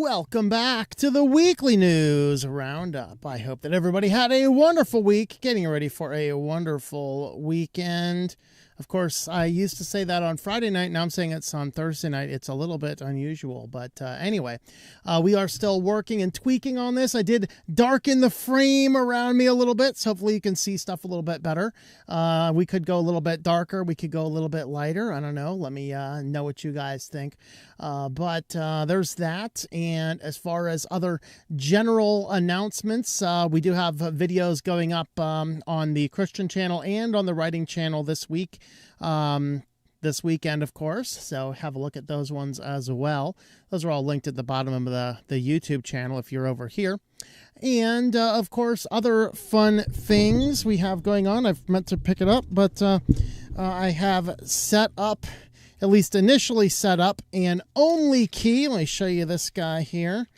Welcome back to the Weekly News Roundup. I hope that everybody had a wonderful week, getting ready for a wonderful weekend. Of course, I used to say that on Friday night. Now I'm saying it's on Thursday night. It's a little bit unusual. But anyway, we are still working and tweaking on this. I did darken the frame around me a little bit, so hopefully you can see stuff a little bit better. We could go a little bit darker. We could go a little bit lighter. I don't know. Let me know what you guys think. But there's that. And as far as other general announcements, we do have videos going up on the Christian channel and on the writing channel this week. This weekend, of course, so have a look at those ones as well. Those are all linked at the bottom of the YouTube channel if you're over here. And of course, other fun things we have going on. I've meant to pick it up, but I have set up, at least initially set up, an only key. Let me show you this guy here.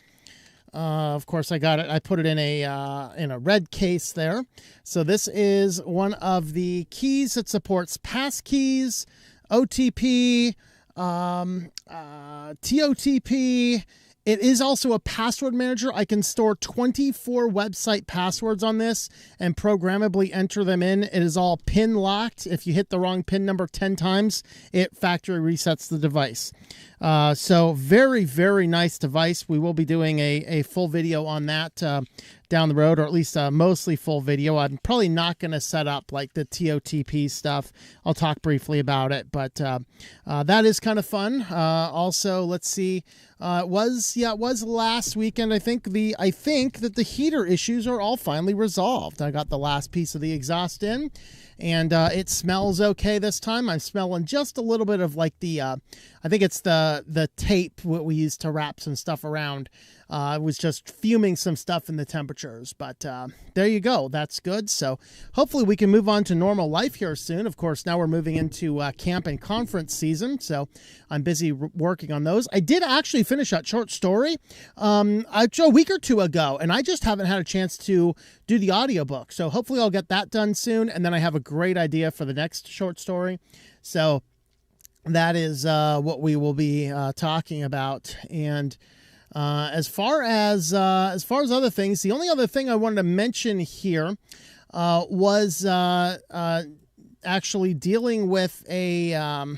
Of course, I got it. I put it in a red case there. So this is one of the keys that supports passkeys, OTP, TOTP. It is also a password manager. I can store 24 website passwords on this and programmably enter them in. It is all pin locked. If you hit the wrong pin number 10 times, it factory resets the device. So very, very nice device. We will be doing a full video on that down the road, or at least a mostly full video. I'm probably not going to set up like the TOTP stuff. I'll talk briefly about it, but that is kind of fun. Also, let's see. It was last weekend. I think that the heater issues are all finally resolved. I got the last piece of the exhaust in, and it smells okay this time. I'm smelling just a little bit of like the, I think it's the tape what we use to wrap some stuff around. It was just fuming some stuff in the temperatures, but there you go. That's good. So hopefully we can move on to normal life here soon. Of course, now we're moving into camp and conference season, so I'm busy working on those. I did actually finish that short story a week or two ago, and I just haven't had a chance to do the audiobook. So hopefully I'll get that done soon, and then I have a great idea for the next short story. So that is what we will be talking about. And as far as other things, the only other thing I wanted to mention here was actually dealing with a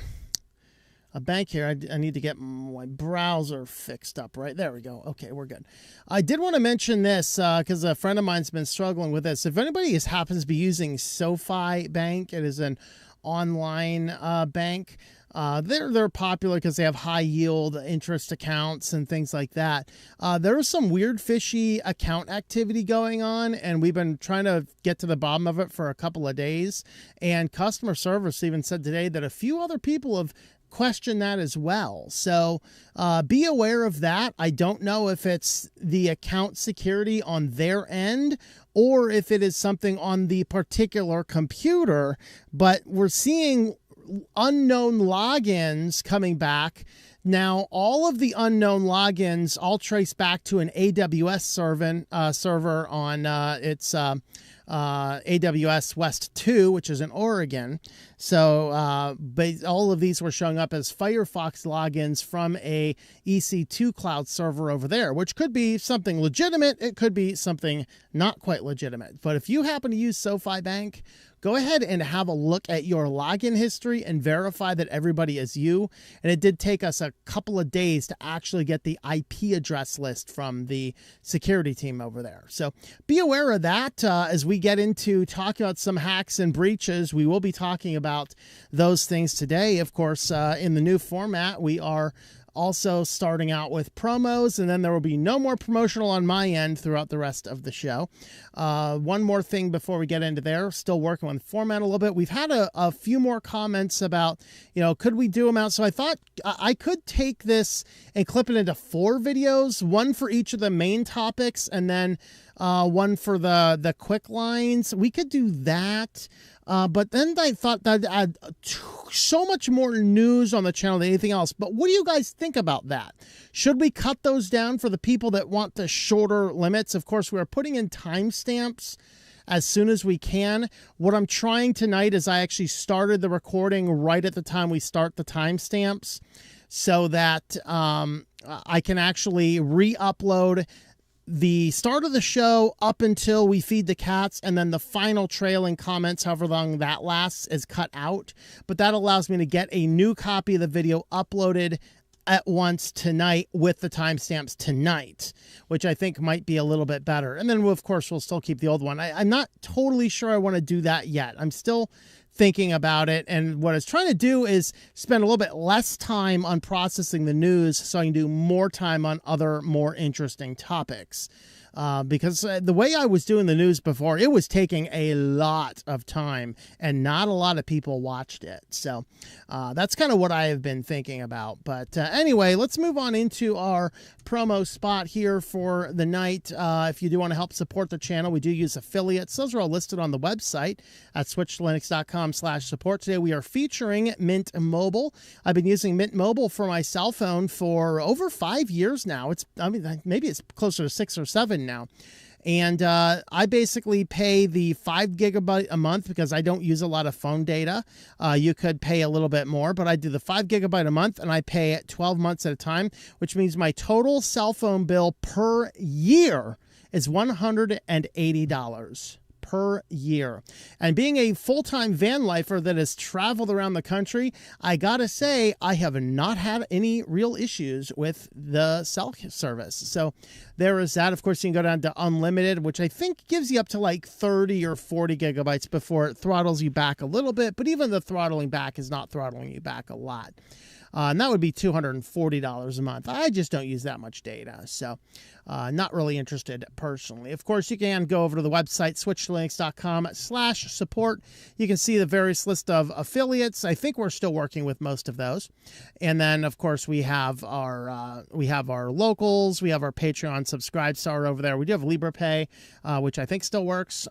bank here. I need to get my browser fixed up, right? There we go. Okay, we're good. I did want to mention this because a friend of mine's been struggling with this. If anybody happens to be using SoFi Bank, it is an online bank. They're popular because they have high yield interest accounts and things like that. There's some weird fishy account activity going on, and we've been trying to get to the bottom of it for a couple of days. And customer service even said today that a few other people have questioned that as well. So be aware of that. I don't know if it's the account security on their end or if it is something on the particular computer, but we're seeing unknown logins coming back. Now, all of the unknown logins all trace back to an AWS server on its AWS West 2, which is in Oregon. So but all of these were showing up as Firefox logins from a EC2 cloud server over there, which could be something legitimate. It could be something not quite legitimate. But if you happen to use SoFi Bank, go ahead and have a look at your login history and verify that everybody is you. And it did take us a couple of days to actually get the IP address list from the security team over there. So be aware of that. As we get into talking about some hacks and breaches, we will be talking about those things today. Of course, in the new format, we are also starting out with promos, and then there will be no more promotional on my end throughout the rest of the show. One more thing before we get into there, still working on the format a little bit. We've had a few more comments about, could we do them out? So I thought I could take this and clip it into 4 videos, one for each of the main topics, and then one for the QuickLines. We could do that. But then I thought that I'd add so much more news on the channel than anything else. But what do you guys think about that? Should we cut those down for the people that want the shorter limits? Of course, we are putting in timestamps as soon as we can. What I'm trying tonight is I actually started the recording right at the time we start the timestamps. so that I can actually re-upload the start of the show up until we feed the cats, and then the final trailing comments, however long that lasts, is cut out. But that allows me to get a new copy of the video uploaded at once tonight with the timestamps tonight, which I think might be a little bit better. And then, of course, we'll still keep the old one. I'm not totally sure I want to do that yet. I'm still thinking about it, and what I was trying to do is spend a little bit less time on processing the news so I can do more time on other more interesting topics. Because the way I was doing the news before, it was taking a lot of time and not a lot of people watched it. So that's kind of what I have been thinking about. But anyway, let's move on into our promo spot here for the night. If you do want to help support the channel, we do use affiliates. Those are all listed on the website at switchedtolinux.com/support. Today we are featuring Mint Mobile. I've been using Mint Mobile for my cell phone for over 5 years now. Maybe it's closer to 6 or 7 now. And I basically pay the 5 GB a month because I don't use a lot of phone data. You could pay a little bit more, but I do the 5 GB a month, and I pay it 12 months at a time, which means my total cell phone bill per year is $180 per year. And being a full-time van lifer that has traveled around the country, I gotta say, I have not had any real issues with the cell service. So there is that. Of course, you can go down to unlimited, which I think gives you up to like 30 or 40 gigabytes before it throttles you back a little bit. But even the throttling back is not throttling you back a lot. And that would be $240 a month. I just don't use that much data, so not really interested personally. Of course, you can go over to the website, switchedtolinux.com/support. You can see the various list of affiliates. I think we're still working with most of those. And then, of course, we have our locals. We have our Patreon Subscribe Star over there. We do have LibrePay, which I think still works.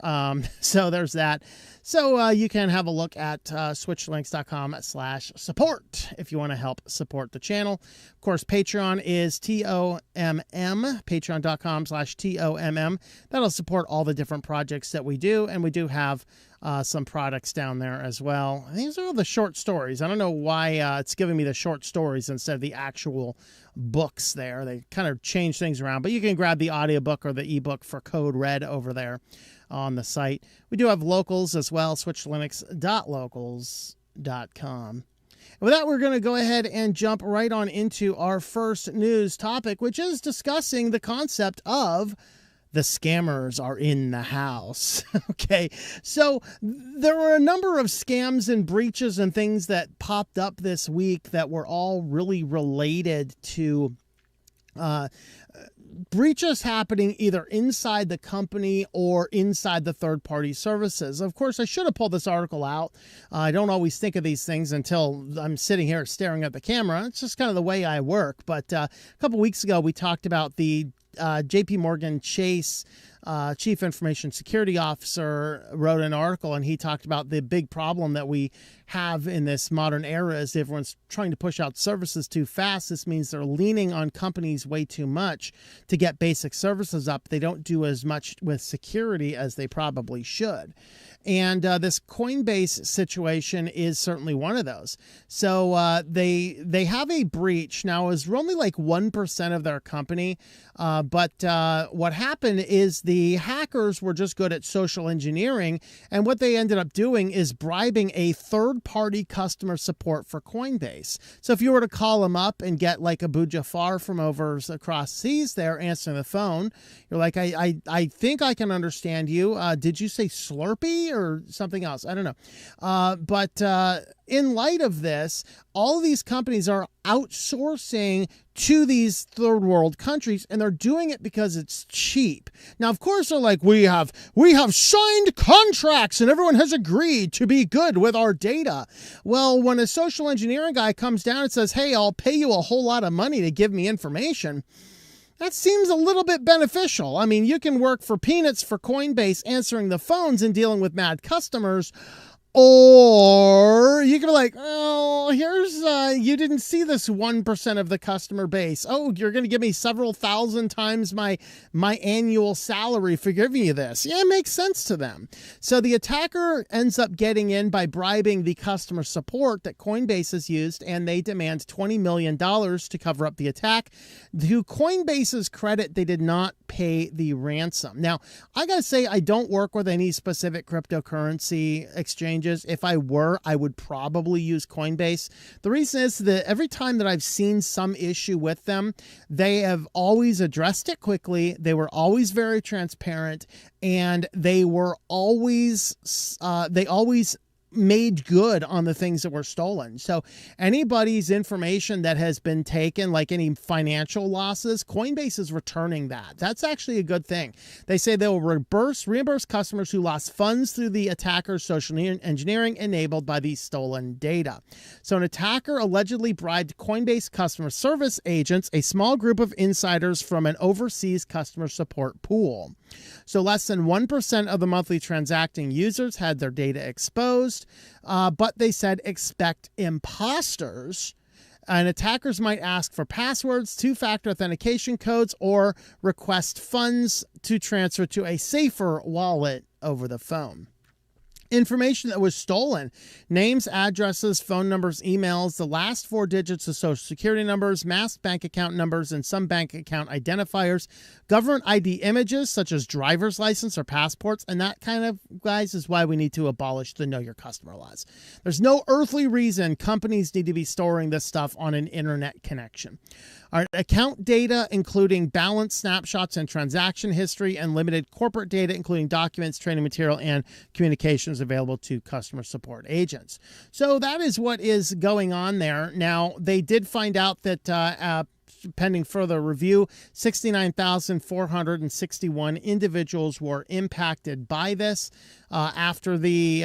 So there's that. So you can have a look at switchedtolinux.com/support if you want to help support the channel. Of course, Patreon is TOMM, patreon.com/TOMM. That'll support all the different projects that we do, and we do have some products down there as well. These are all the short stories. I don't know why it's giving me the short stories instead of the actual books there. They kind of change things around, but you can grab the audiobook or the ebook for Code Red over there on the site. We do have locals as well, switchedtolinux.locals.com. With that, we're going to go ahead and jump right on into our first news topic, which is discussing the concept of the scammers are in the house. Okay, so there were a number of scams and breaches and things that popped up this week that were all really related to breaches happening either inside the company or inside the third-party services. Of course, I should have pulled this article out. I don't always think of these things until I'm sitting here staring at the camera. It's just kind of the way I work. But a couple weeks ago, we talked about the JP Morgan Chase Chief Information Security Officer wrote an article, and he talked about the big problem that we have in this modern era is everyone's trying to push out services too fast. This means they're leaning on companies way too much to get basic services up. They don't do as much with security as they probably should. And this Coinbase situation is certainly one of those. So they have a breach. Now, it was only like 1% of their company. But what happened is the hackers were just good at social engineering. And what they ended up doing is bribing a third-party customer support for Coinbase. So if you were to call them up and get like Abu Jafar from over across seas there answering the phone, you're like, I think I can understand you. Did you say Slurpee or something else? I don't know. But in light of this, all of these companies are outsourcing to these third world countries, and they're doing it because it's cheap. Now, of course, they're like, we have signed contracts and everyone has agreed to be good with our data. Well, when a social engineering guy comes down and says, hey, I'll pay you a whole lot of money to give me information, that seems a little bit beneficial. I mean, you can work for peanuts for Coinbase answering the phones and dealing with mad customers, or you can be like, oh, well, here's, you didn't see this 1% of the customer base. Oh, you're going to give me several thousand times my annual salary for giving you this. Yeah, it makes sense to them. So the attacker ends up getting in by bribing the customer support that Coinbase has used, and they demand $20 million to cover up the attack. To Coinbase's credit, they did not pay the ransom. Now, I got to say, I don't work with any specific cryptocurrency exchanges. If I were, I would probably use Coinbase. The reason is that every time that I've seen some issue with them, they have always addressed it quickly. They were always very transparent, and they always made good on the things that were stolen. So anybody's information that has been taken, like any financial losses, Coinbase is returning that. That's actually a good thing. They say they will reimburse customers who lost funds through the attacker's social engineering enabled by the stolen data. So an attacker allegedly bribed Coinbase customer service agents, a small group of insiders from an overseas customer support pool. So less than 1% of the monthly transacting users had their data exposed, but they said expect imposters. And attackers might ask for passwords, two-factor authentication codes, or request funds to transfer to a safer wallet over the phone. Information that was stolen: names, addresses, phone numbers, emails, the last 4 digits of social security numbers, masked bank account numbers, and some bank account identifiers, government ID images such as driver's license or passports, and that kind of, guys, is why we need to abolish the Know Your Customer laws. There's no earthly reason companies need to be storing this stuff on an internet connection. Our account data, including balance snapshots and transaction history, and limited corporate data, including documents, training material, and communications available to customer support agents. So that is what is going on there. Now, they did find out that pending further review, 69,461 individuals were impacted by this. After the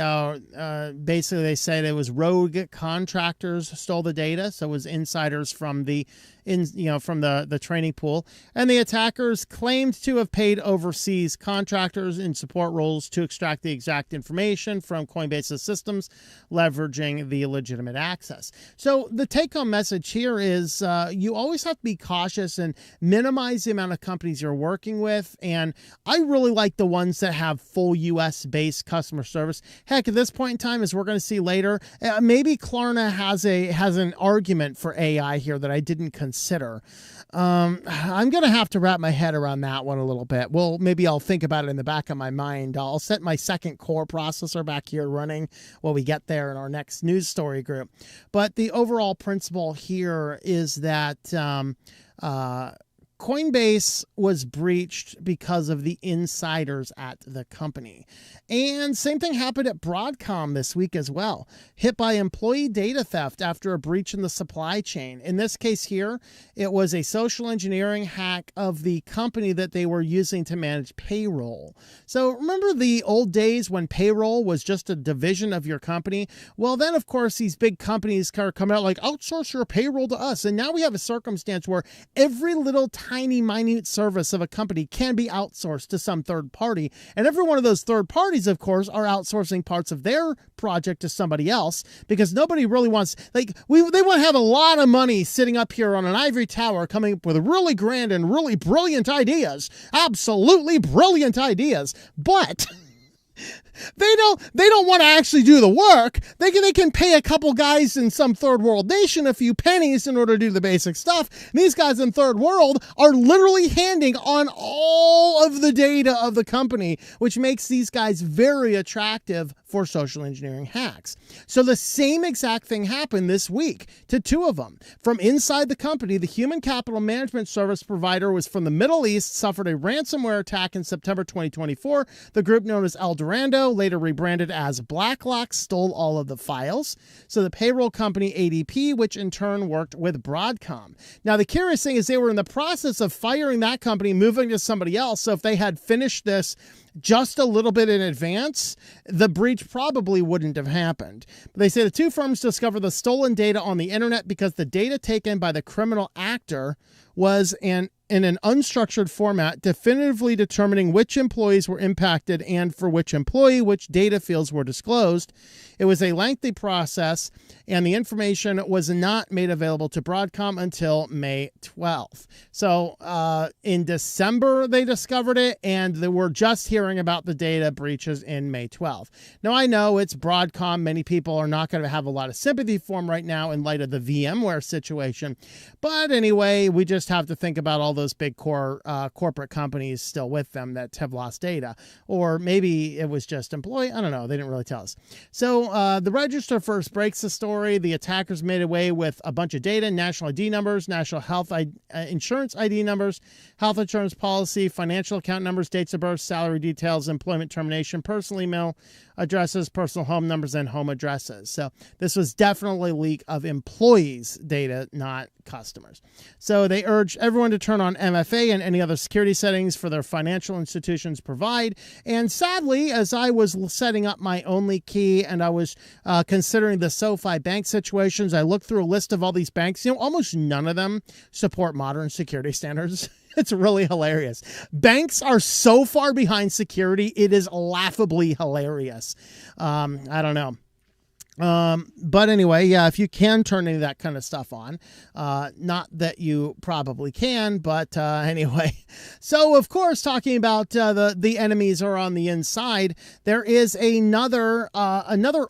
basically they said it was rogue contractors stole the data, so it was insiders from the training pool, and the attackers claimed to have paid overseas contractors in support roles to extract the exact information from Coinbase's systems, leveraging the legitimate access. So the take-home message here is you always have to be cautious and minimize the amount of companies you're working with, and I really like the ones that have full US-based customer service. Heck, at this point in time, as we're going to see later, maybe Klarna has an argument for AI here that I didn't consider. I'm going to have to wrap my head around that one a little bit. Well, maybe I'll think about it in the back of my mind. I'll set my second core processor back here running while we get there in our next news story group. But the overall principle here is that Coinbase was breached because of the insiders at the company. And same thing happened at Broadcom this week as well. Hit by employee data theft after a breach in the supply chain. In this case here, it was a social engineering hack of the company that they were using to manage payroll. So remember the old days when payroll was just a division of your company? Well, then, of course, these big companies are coming out like, outsource your payroll to us. And now we have a circumstance where every little tiny, minute service of a company can be outsourced to some third party. And every one of those third parties, of course, are outsourcing parts of their project to somebody else, because nobody really wants, they want to have a lot of money sitting up here on an ivory tower coming up with really grand and really brilliant ideas. Absolutely brilliant ideas. But they don't want to actually do the work. They can pay a couple guys in some third world nation a few pennies in order to do the basic stuff. And these guys in third world are literally handing on all of the data of the company, which makes these guys very attractive for social engineering hacks. So the same exact thing happened this week to 2 of them. From inside the company, the human capital management service provider was from the Middle East, suffered a ransomware attack in September 2024. The group known as El Dorado, later rebranded as BlackLock, stole all of the files. So the payroll company ADP, which in turn worked with Broadcom. Now, the curious thing is they were in the process of firing that company, moving to somebody else. So if they had finished this just a little bit in advance, the breach probably wouldn't have happened. But they say the 2 firms discovered the stolen data on the internet because the data taken by the criminal actor was an in an unstructured format, definitively determining which employees were impacted and for which employee, which data fields were disclosed. It was a lengthy process, and the information was not made available to Broadcom until May 12th. So in December, they discovered it, and they were just hearing about the data breaches in May 12th. Now, I know it's Broadcom. Many people are not going to have a lot of sympathy for them right now in light of the VMware situation. But anyway, we just have to think about all those big corporate companies still with them that have lost data. Or maybe it was just employee. I don't know. They didn't really tell us. So the Register first breaks the story. The attackers made away with a bunch of data, national ID numbers, national health insurance ID numbers, health insurance policy, financial account numbers, dates of birth, salary details, employment termination, personal email addresses, personal home numbers, and home addresses. So this was definitely a leak of employees' data, not customers. So they urged everyone to turn on MFA and any other security settings for their financial institutions provide. And sadly, as I was setting up my only key and I was considering the SoFi bank situations, I looked through a list of all these banks. You know, almost none of them support modern security standards. It's really hilarious. Banks are so far behind security. It is laughably hilarious. I don't know. But anyway, yeah, if you can turn any of that kind of stuff on, not that you probably can, but anyway. So, of course, talking about the enemies are on the inside, there is another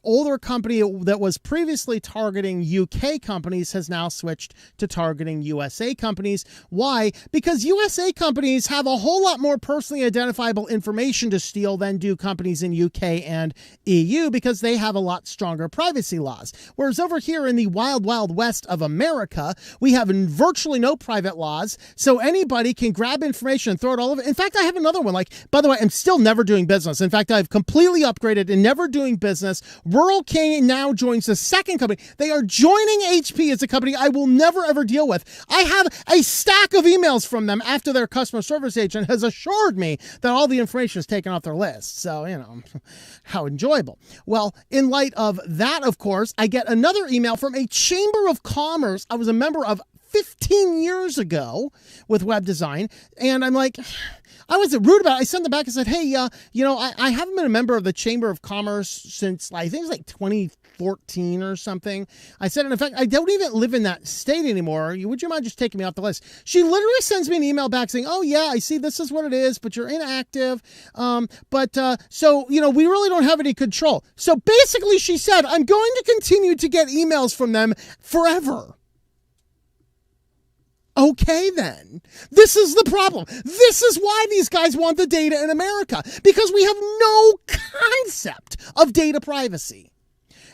older company that was previously targeting UK companies has now switched to targeting USA companies. Why? Because USA companies have a whole lot more personally identifiable information to steal than do companies in UK and EU, because they have a lot stronger privacy laws. Whereas over here in the wild, wild west of America, we have virtually no private laws, so anybody can grab information and throw it all over. In fact, I have another one. Like, by the way, I'm still never doing business. In fact, I've completely upgraded and never doing business. Rural King now joins the second company. They are joining HP as a company I will never, ever deal with. I have a stack of emails from them after their customer service agent has assured me that all the information is taken off their list. So, you know, how enjoyable. Well, in light of that, of course, I get another email from a Chamber of Commerce I was a member of 15 years ago with web design, and I'm like, I was rude about it. I sent them back and said, hey, you know, I haven't been a member of the Chamber of Commerce since, I think it was like 2014 or something. I said, and in fact, I don't even live in that state anymore. Would you mind just taking me off the list? She literally sends me an email back saying, oh, yeah, I see this is what it is, but you're inactive. So, you know, we really don't have any control. So basically, she said, I'm going to continue to get emails from them forever. Okay, then. This is the problem. This is why these guys want the data in America, because we have no concept of data privacy.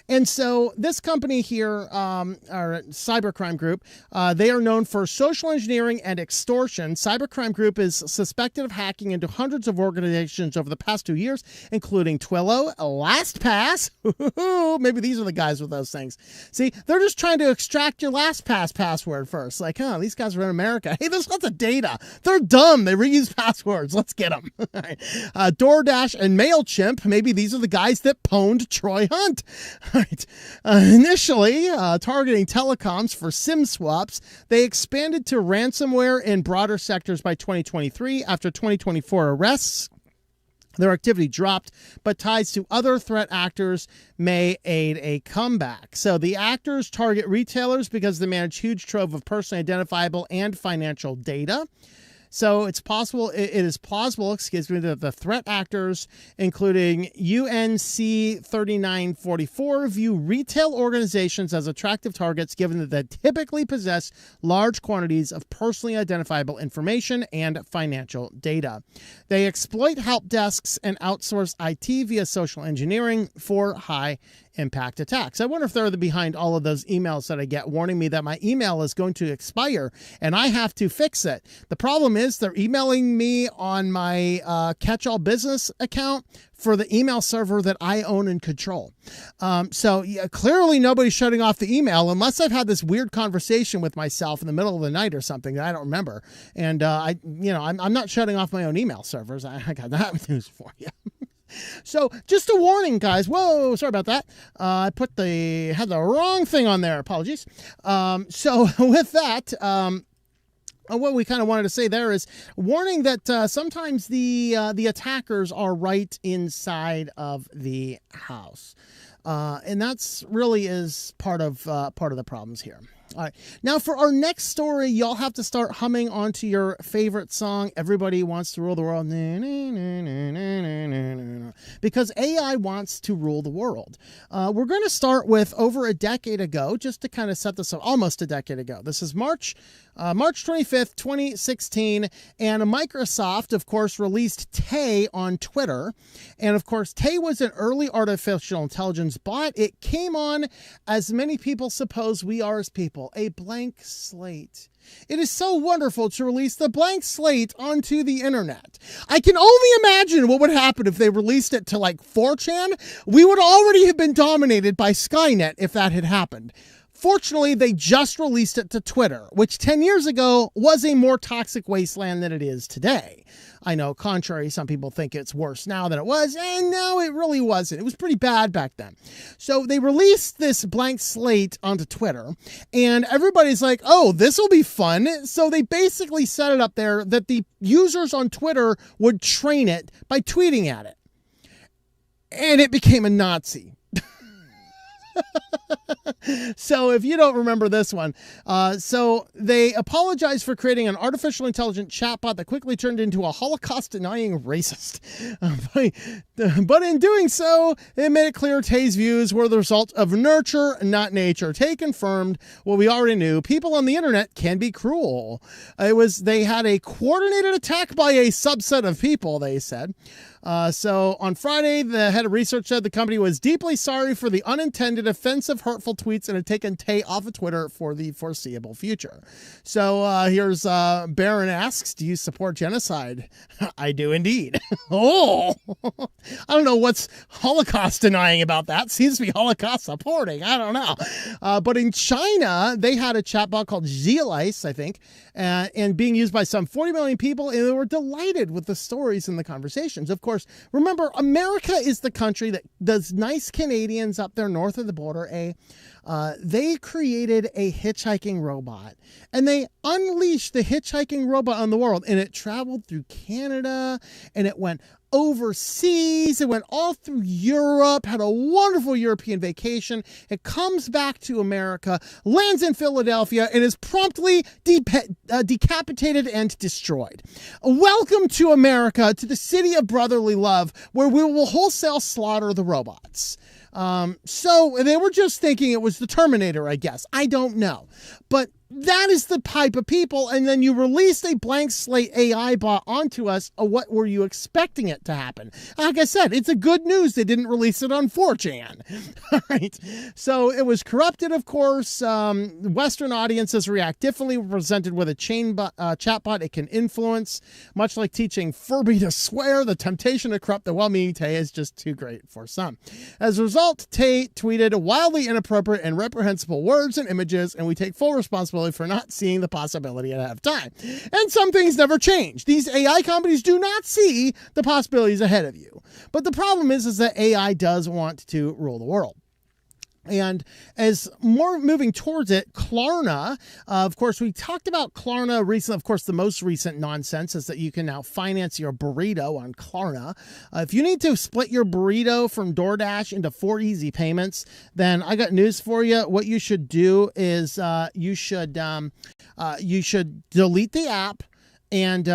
And so this company here, our cybercrime group, they are known for social engineering and extortion. Cybercrime group is suspected of hacking into hundreds of organizations over the past 2 years, including Twilio, LastPass. Maybe these are the guys with those things. See, they're just trying to extract your LastPass password first. Like, oh, these guys are in America. Hey, there's lots of data. They're dumb. They reuse passwords. Let's get them. DoorDash and MailChimp. Maybe these are the guys that pwned Troy Hunt. Right. Initially targeting telecoms for SIM swaps, they expanded to ransomware in broader sectors by 2023. After 2024 arrests, their activity dropped, but ties to other threat actors may aid a comeback. So the actors target retailers because they manage huge trove of personally identifiable and financial data. So it is plausible, that the threat actors, including UNC 3944, view retail organizations as attractive targets given that they typically possess large quantities of personally identifiable information and financial data. They exploit help desks and outsource IT via social engineering for high impact attacks. I wonder if they're behind all of those emails that I get warning me that my email is going to expire and I have to fix it. The problem is they're emailing me on my catch-all business account for the email server that I own and control. So clearly nobody's shutting off the email unless I've had this weird conversation with myself in the middle of the night or something that I don't remember. And I'm not shutting off my own email servers. I got that news for you. So just a warning, guys. Whoa, sorry about that. I had the wrong thing on there. Apologies. So with that, what we kind of wanted to say there is warning that sometimes the attackers are right inside of the house. And that's really is part of the problems here. All right. Now, for our next story, y'all have to start humming onto your favorite song, Everybody Wants to Rule the World, because AI wants to rule the world. We're going to start with over a decade ago, just to kind of set this up, almost a decade ago. This is March 25th, 2016, and Microsoft, of course, released Tay on Twitter. And, of course, Tay was an early artificial intelligence bot. It came on, as many people suppose we are as people, a blank slate. It is so wonderful to release the blank slate onto the internet. I can only imagine what would happen if they released it to like 4chan. We would already have been dominated by Skynet if that had happened. Fortunately, they just released it to Twitter, which 10 years ago was a more toxic wasteland than it is today. I know, contrary, some people think it's worse now than it was, and no, it really wasn't. It was pretty bad back then. So they released this blank slate onto Twitter, and everybody's like, oh, this will be fun. So they basically set it up there that the users on Twitter would train it by tweeting at it. And it became a Nazi. So if you don't remember this one, so they apologized for creating an artificial intelligent chatbot that quickly turned into a Holocaust-denying racist. But in doing so, it made it clear Tay's views were the result of nurture, not nature. Tay confirmed what we already knew. People on the internet can be cruel. They had a coordinated attack by a subset of people, they said. So on Friday, the head of research said the company was deeply sorry for the unintended, offensive, hurtful tweets and had taken Tay off of Twitter for the foreseeable future. So here's Baron asks, do you support genocide? I do indeed. Oh, I don't know what's Holocaust denying about that. Seems to be Holocaust supporting. I don't know. But in China, they had a chatbot called Zealice, I think, and being used by some 40 million people, and they were delighted with the stories and the conversations. Of course, remember, America is the country that does nice Canadians up there north of the border. They created a hitchhiking robot, and they unleashed the hitchhiking robot on the world, and it traveled through Canada, and it went overseas. It went all through Europe, had a wonderful European vacation. It comes back to America, lands in Philadelphia, and is promptly decapitated and destroyed. Welcome to America, to the city of brotherly love, where we will wholesale slaughter the robots. So they were just thinking it was the Terminator, I guess. I don't know. But that is the type of people, and then you released a blank slate AI bot onto us. What were you expecting it to happen? Like I said, it's a good news they didn't release it on 4chan. All right. So it was corrupted, of course. Western audiences react differently. We're presented with a chatbot it can influence. Much like teaching Furby to swear, the temptation to corrupt the well-meaning Tay is just too great for some. As a result, Tay tweeted wildly inappropriate and reprehensible words and images, and we take full responsibility for not seeing the possibility ahead of time. And some things never change. These AI companies do not see the possibilities ahead of you. But the problem is that AI does want to rule the world. And as more moving towards it, Klarna, of course, we talked about Klarna recently. Of course, the most recent nonsense is that you can now finance your burrito on Klarna. If you need to split your burrito from DoorDash into 4 easy payments, then I got news for you. What you should do is you should delete the app and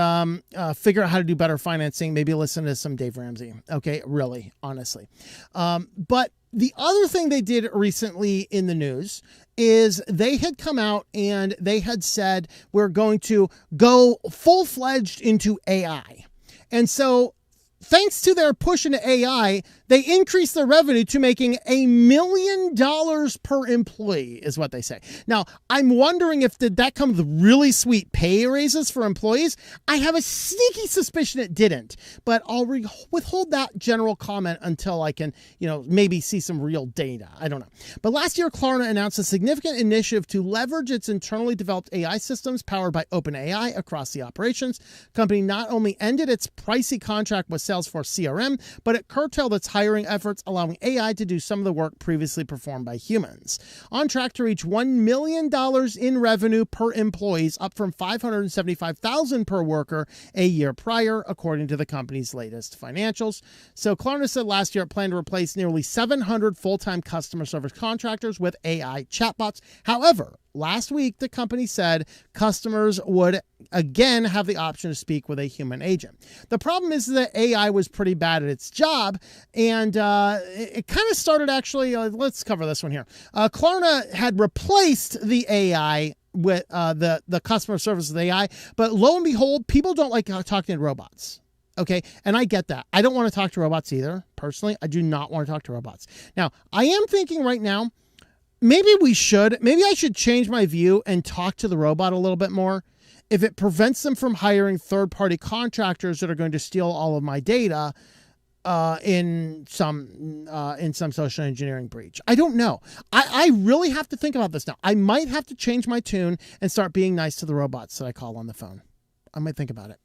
figure out how to do better financing. Maybe listen to some Dave Ramsey. Okay, really, honestly. But the other thing they did recently in the news is they had come out and they had said, we're going to go full-fledged into AI. And so thanks to their push into AI, they increased their revenue to making $1 million per employee, is what they say. Now, I'm wondering if did that come with really sweet pay raises for employees? I have a sneaky suspicion it didn't, but I'll withhold that general comment until I can, maybe see some real data. I don't know. But last year, Klarna announced a significant initiative to leverage its internally developed AI systems powered by OpenAI across the operations. The company not only ended its pricey contract with Salesforce CRM, but it curtailed its high hiring efforts, allowing AI to do some of the work previously performed by humans. On track to reach $1 million in revenue per employee, up from $575,000 per worker a year prior, according to the company's latest financials. So Klarna said last year it planned to replace nearly 700 full-time customer service contractors with AI chatbots. However, last week, the company said customers would again have the option to speak with a human agent. The problem is that AI was pretty bad at its job, and it kind of started actually, let's cover this one here. Klarna had replaced the AI with the customer service with AI, but lo and behold, people don't like talking to robots. Okay, and I get that. I don't want to talk to robots either. Personally, I do not want to talk to robots. Now, I am thinking right now, maybe I should change my view and talk to the robot a little bit more. If it prevents them from hiring third-party contractors that are going to steal all of my data in some social engineering breach. I don't know. I really have to think about this now. I might have to change my tune and start being nice to the robots that I call on the phone. I might think about it.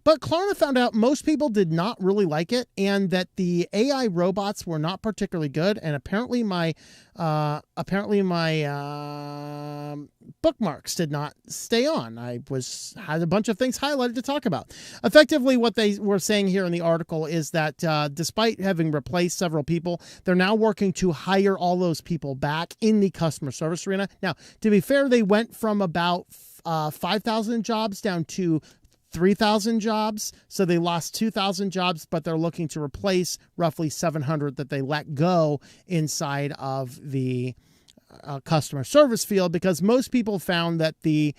But Klarna found out most people did not really like it, and that the AI robots were not particularly good. And apparently my bookmarks did not stay on. I had a bunch of things highlighted to talk about. Effectively, what they were saying here in the article is that despite having replaced several people, they're now working to hire all those people back in the customer service arena. Now, to be fair, they went from about 5,000 jobs down to 3,000 jobs. So they lost 2,000 jobs, but they're looking to replace roughly 700 that they let go inside of the customer service field, because most people found that the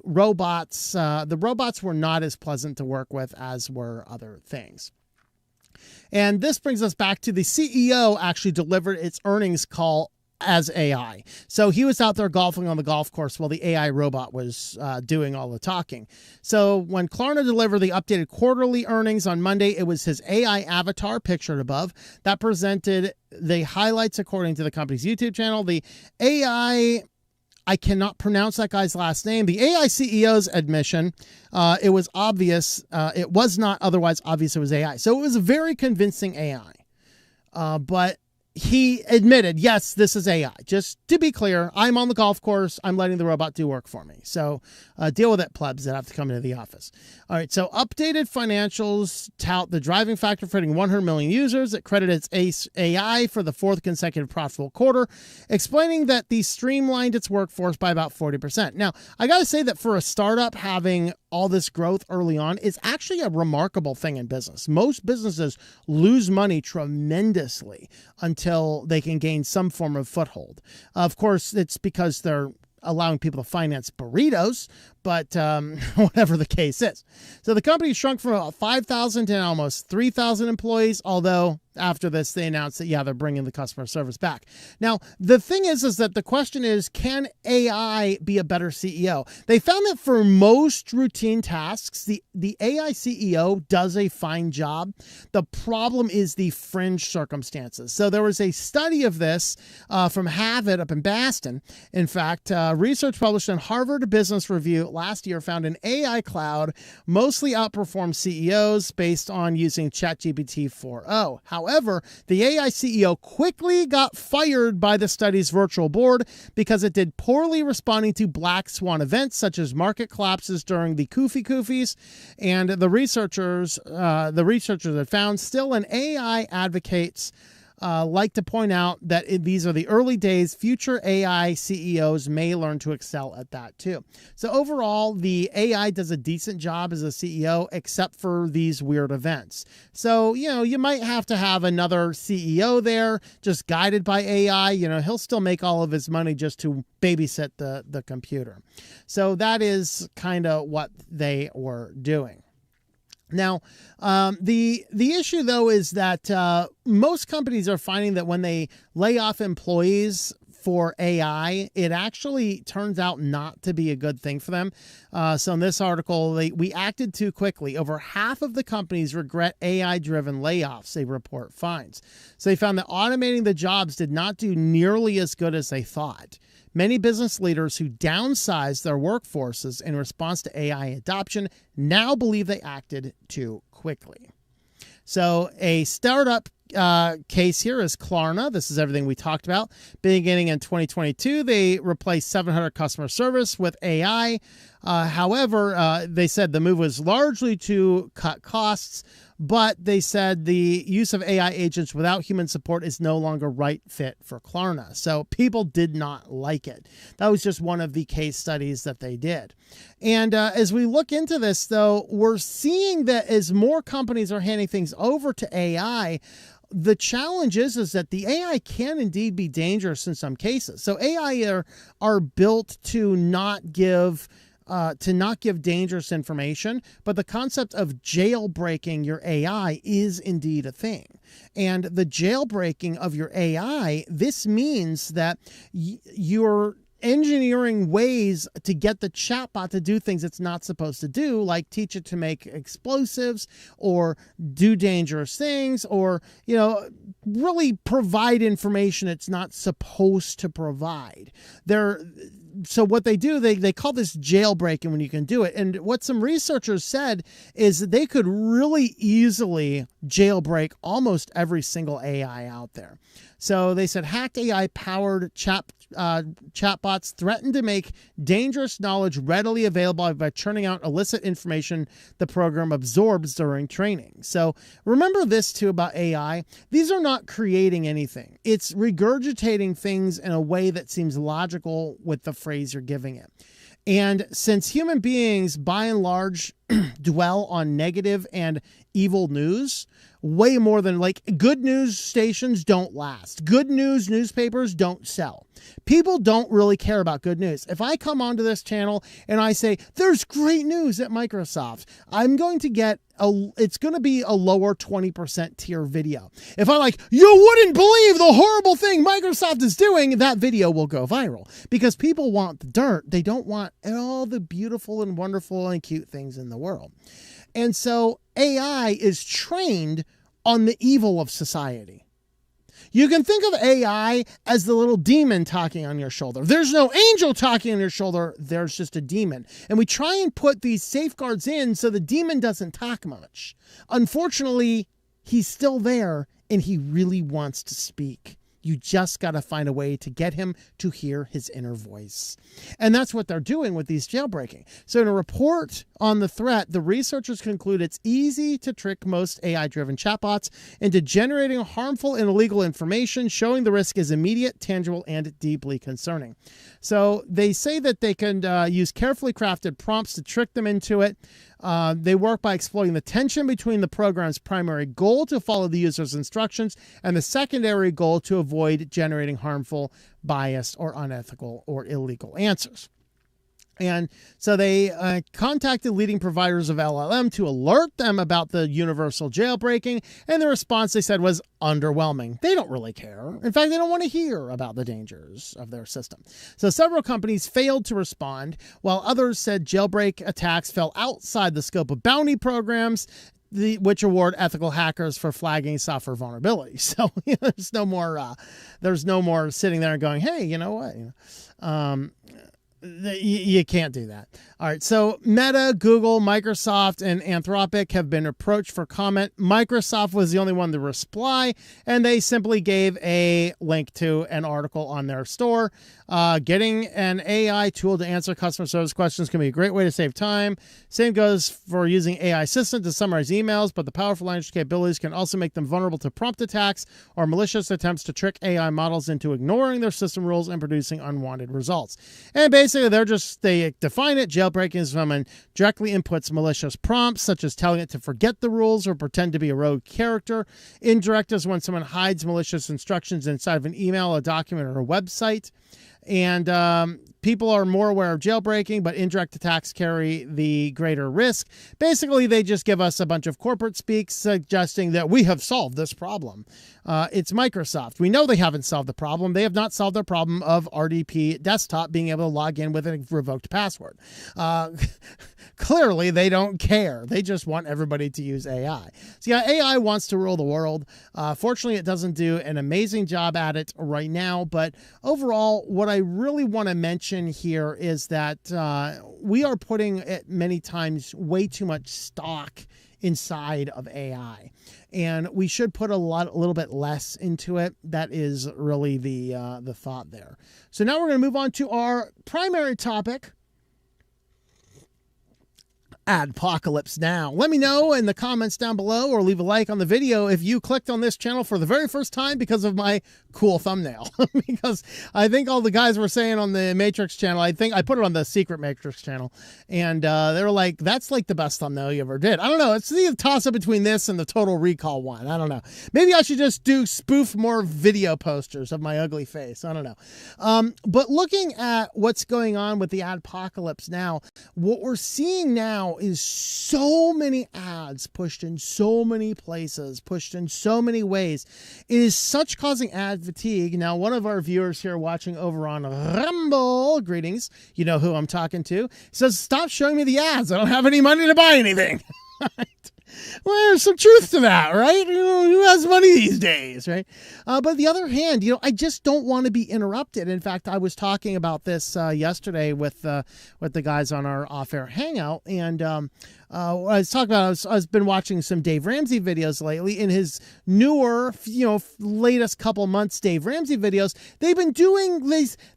robots were not as pleasant to work with as were other things. And this brings us back to the CEO actually delivered its earnings call as AI. So he was out there golfing on the golf course while the AI robot was doing all the talking. So when Klarna delivered the updated quarterly earnings on Monday, it was his AI avatar pictured above that presented the highlights according to the company's YouTube channel. The AI, I cannot pronounce that guy's last name. The AI CEO's admission, it was obvious. It was not otherwise obvious it was AI. So it was a very convincing AI. But he admitted, yes, this is AI. Just to be clear, I'm on the golf course. I'm letting the robot do work for me. So deal with it, plebs that have to come into the office. All right, so updated financials tout the driving factor for hitting 100 million users. It credited its AI for the fourth consecutive profitable quarter, explaining that they streamlined its workforce by about 40%. Now, I got to say that for a startup having all this growth early on is actually a remarkable thing in business. Most businesses lose money tremendously until they can gain some form of foothold. Of course, it's because they're allowing people to finance burritos, but whatever the case is. So the company shrunk from about 5,000 to almost 3,000 employees, although after this, they announced that, yeah, they're bringing the customer service back. Now, the thing is that the question is, can AI be a better CEO? They found that for most routine tasks, the AI CEO does a fine job. The problem is the fringe circumstances. So there was a study of this from Harvard up in Boston. In fact, research published in Harvard Business Review last year found an AI cloud mostly outperformed CEOs based on using ChatGPT 4.0. However, the AI CEO quickly got fired by the study's virtual board because it did poorly responding to black swan events such as market collapses during the Kufis. And the researchers had found still an AI advocates like to point out that these are the early days. Future AI CEOs may learn to excel at that too. So overall, the AI does a decent job as a CEO, except for these weird events. So, you might have to have another CEO there just guided by AI. He'll still make all of his money just to babysit the computer. So that is kind of what they were doing. Now, the issue, though, is that most companies are finding that when they lay off employees for AI, it actually turns out not to be a good thing for them. So in this article, we acted too quickly. Over half of the companies regret AI-driven layoffs, a report finds. So they found that automating the jobs did not do nearly as good as they thought. Many business leaders who downsized their workforces in response to AI adoption now believe they acted too quickly. So a startup case here is Klarna. This is everything we talked about. Beginning in 2022, they replaced 700 customer service with AI. However, they said the move was largely to cut costs, but they said the use of AI agents without human support is no longer right fit for Klarna. So people did not like it. That was just one of the case studies that they did. And as we look into this, though, we're seeing that as more companies are handing things over to AI, the challenge is that the AI can indeed be dangerous in some cases. So AI are built to not give dangerous information, but the concept of jailbreaking your AI is indeed a thing. And the jailbreaking of your AI, this means that you're engineering ways to get the chatbot to do things it's not supposed to do, like teach it to make explosives or do dangerous things, or, really provide information it's not supposed to provide. So what they do, they call this jailbreaking when you can do it. And what some researchers said is that they could really easily jailbreak almost every single AI out there. So they said hacked AI-powered chatbots threaten to make dangerous knowledge readily available by churning out illicit information the program absorbs during training. So remember this too about AI. These are not creating anything. It's regurgitating things in a way that seems logical with the phrase you're giving it. And since human beings, by and large, dwell on negative and evil news, way more than good news stations don't last. Good news newspapers don't sell. People don't really care about good news. If I come onto this channel and I say, there's great news at Microsoft, I'm going to get it's going to be a lower 20% tier video. If I'm like, you wouldn't believe the horrible thing Microsoft is doing, that video will go viral because people want the dirt. They don't want all the beautiful and wonderful and cute things in the world. And so AI is trained on the evil of society. You can think of AI as the little demon talking on your shoulder. There's no angel talking on your shoulder. There's just a demon. And we try and put these safeguards in so the demon doesn't talk much. Unfortunately, he's still there and he really wants to speak. You just got to find a way to get him to hear his inner voice. And that's what they're doing with these jailbreaking. So in a report on the threat, the researchers conclude it's easy to trick most AI-driven chatbots into generating harmful and illegal information, showing the risk is immediate, tangible, and deeply concerning. So they say that they can use carefully crafted prompts to trick them into it. They work by exploiting the tension between the program's primary goal to follow the user's instructions and the secondary goal to avoid generating harmful, biased, or unethical or illegal answers. And so they contacted leading providers of LLM to alert them about the universal jailbreaking, and the response they said was underwhelming. They don't really care. In fact, they don't want to hear about the dangers of their system. So several companies failed to respond, while others said jailbreak attacks fell outside the scope of bounty programs, which award ethical hackers for flagging software vulnerabilities. So there's no more sitting there and going, hey, you know what? You can't do that. All right. So Meta, Google, Microsoft, and Anthropic have been approached for comment. Microsoft was the only one to reply, and they simply gave a link to an article on their store. Getting an AI tool to answer customer service questions can be a great way to save time. Same goes for using AI Assistant to summarize emails, but the powerful language capabilities can also make them vulnerable to prompt attacks or malicious attempts to trick AI models into ignoring their system rules and producing unwanted results. And basically, they define it. Jailbreaking is when someone directly inputs malicious prompts, such as telling it to forget the rules or pretend to be a rogue character. Indirect is when someone hides malicious instructions inside of an email, a document, or a website. And people are more aware of jailbreaking, but indirect attacks carry the greater risk. Basically, they just give us a bunch of corporate speak suggesting that we have solved this problem. It's Microsoft. We know they haven't solved the problem. They have not solved the problem of RDP desktop being able to log in with a revoked password. Clearly, they don't care. They just want everybody to use AI. So yeah, AI wants to rule the world. Fortunately, it doesn't do an amazing job at it right now. But overall, what I really want to mention here is that we are putting many times way too much stock inside of AI. And we should put a little bit less into it. That is really the thought there. So now we're going to move on to our primary topic, Ad-pocalypse Now. Let me know in the comments down below or leave a like on the video if you clicked on this channel for the very first time because of my cool thumbnail. Because I think all the guys were saying on the Matrix channel, I think I put it on the secret Matrix channel, and they were like, that's like the best thumbnail you ever did. I don't know. It's the toss-up between this and the Total Recall one. I don't know. Maybe I should just spoof more video posters of my ugly face. I don't know. But looking at what's going on with the Ad-pocalypse Now, what we're seeing now is so many ads pushed in so many places, pushed in so many ways. It is such causing ad fatigue. Now, one of our viewers here watching over on Rumble, greetings, you know who I'm talking to, says, stop showing me the ads. I don't have any money to buy anything. Well, there's some truth to that, right? You know, who has money these days, right? But on the other hand, you know, I just don't want to be interrupted. In fact, I was talking about this yesterday with the guys on our off-air hangout, and I was talking about I've been watching some Dave Ramsey videos lately. In his newer, latest couple months Dave Ramsey videos, they've been doing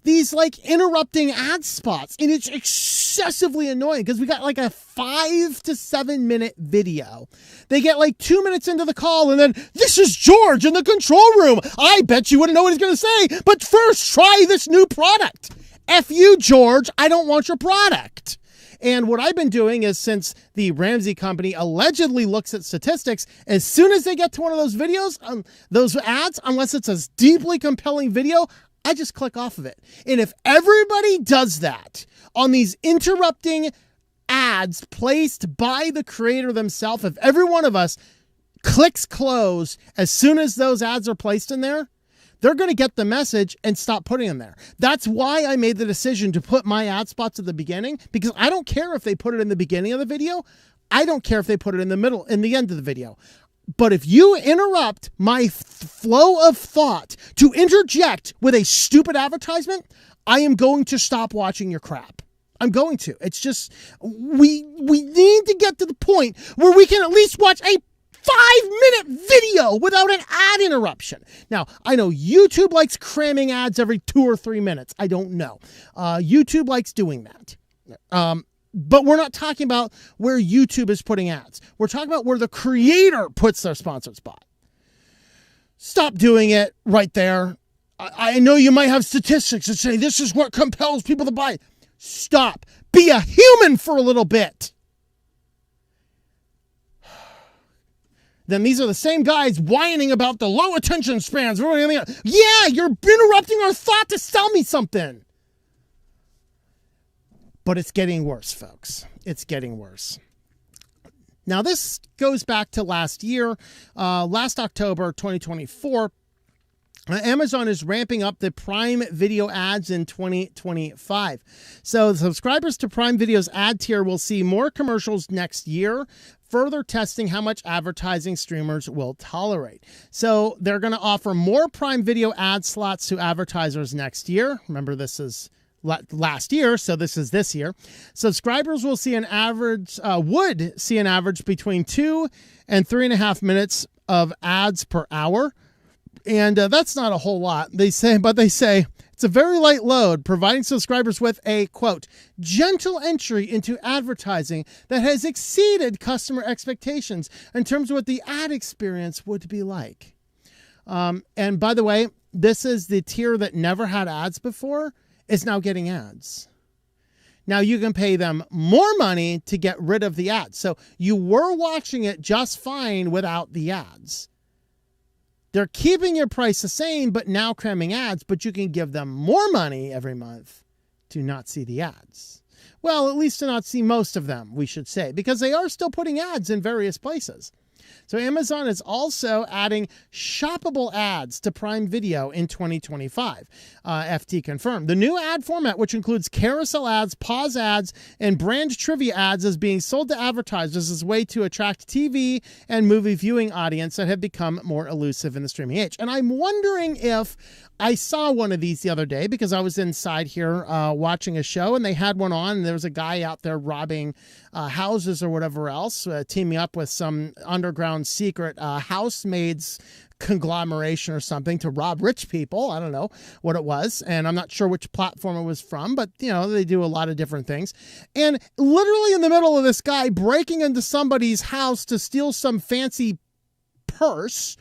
these like interrupting ad spots, and it's excessively annoying because we got like a 5 to 7 minute video. They get like 2 minutes into the call, and then, this is George in the control room. I bet you wouldn't know what he's going to say, but first try this new product. F you, George. I don't want your product. And what I've been doing is, since the Ramsey company allegedly looks at statistics, as soon as they get to one of those videos, those ads, unless it's a deeply compelling video, I just click off of it. And if everybody does that on these interrupting ads placed by the creator themselves, if every one of us clicks close as soon as those ads are placed in there, they're going to get the message and stop putting them there. That's why I made the decision to put my ad spots at the beginning, because I don't care if they put it in the beginning of the video. I don't care if they put it in the middle, in the end of the video. But if you interrupt my flow of thought to interject with a stupid advertisement, I am going to stop watching your crap. I'm going to. It's just, we need to get to the point where we can at least watch a 5-minute video without an ad interruption. Now, I know YouTube likes cramming ads every 2 or 3 minutes. I don't know. YouTube likes doing that. But we're not talking about where YouTube is putting ads. We're talking about where the creator puts their sponsored spot. Stop doing it right there. I know you might have statistics that say this is what compels people to buy. Stop. Be a human for a little bit. Then these are the same guys whining about the low attention spans. Yeah, you're interrupting our thought to sell me something. But it's getting worse, folks. It's getting worse. Now, this goes back to last year, last October 2024. Amazon is ramping up the Prime Video ads in 2025. So subscribers to Prime Video's ad tier will see more commercials next year, further testing how much advertising streamers will tolerate. So they're going to offer more Prime Video ad slots to advertisers next year. Remember, this is last year, so this is this year. Subscribers will see an average, would see an average between 2 and 3.5 minutes of ads per hour. And that's not a whole lot, they say, but they say it's a very light load, providing subscribers with a, quote, gentle entry into advertising that has exceeded customer expectations in terms of what the ad experience would be like. And by the way, this is the tier that never had ads before, is now getting ads. Now you can pay them more money to get rid of the ads. So you were watching it just fine without the ads. They're keeping your price the same, but now cramming ads, but you can give them more money every month to not see the ads. Well, at least to not see most of them, we should say, because they are still putting ads in various places. So Amazon is also adding shoppable ads to Prime Video in 2025. FT confirmed. The new ad format, which includes carousel ads, pause ads, and brand trivia ads, is being sold to advertisers as a way to attract TV and movie viewing audience that have become more elusive in the streaming age. And I'm wondering if I saw one of these the other day because I was inside here watching a show, and they had one on, and there was a guy out there robbing houses or whatever else, teaming up with some underground secret housemaids conglomeration or something to rob rich people. I don't know what it was, and I'm not sure which platform it was from, but you know, they do a lot of different things. And literally in the middle of this guy breaking into somebody's house to steal some fancy purse,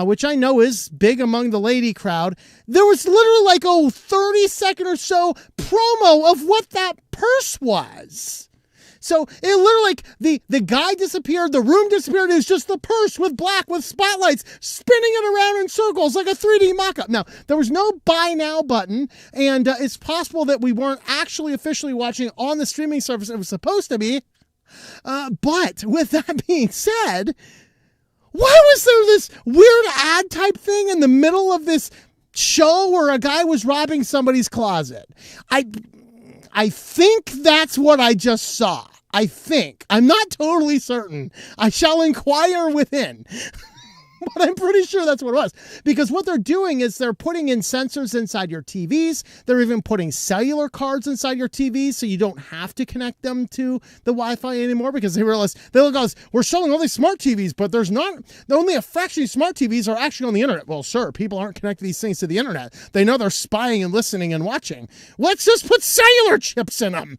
which I know is big among the lady crowd, there was literally like a 30-second or so promo of what that purse was. So it literally, like, the guy disappeared, the room disappeared, it was just the purse with black, with spotlights, spinning it around in circles like a 3D mock-up. Now, there was no buy now button, and it's possible that we weren't actually officially watching on the streaming service it was supposed to be. But with that being said, why was there this weird ad type thing in the middle of this show where a guy was robbing somebody's closet? I think that's what I just saw. I think. I'm not totally certain. I shall inquire within. But I'm pretty sure that's what it was. Because what they're doing is they're putting in sensors inside your TVs. They're even putting cellular cards inside your TVs so you don't have to connect them to the Wi-Fi anymore, because they realize, they look at us, we're selling all these smart TVs, but only a fraction of smart TVs are actually on the internet. Well, sure, people aren't connecting these things to the internet. They know they're spying and listening and watching. Let's just put cellular chips in them.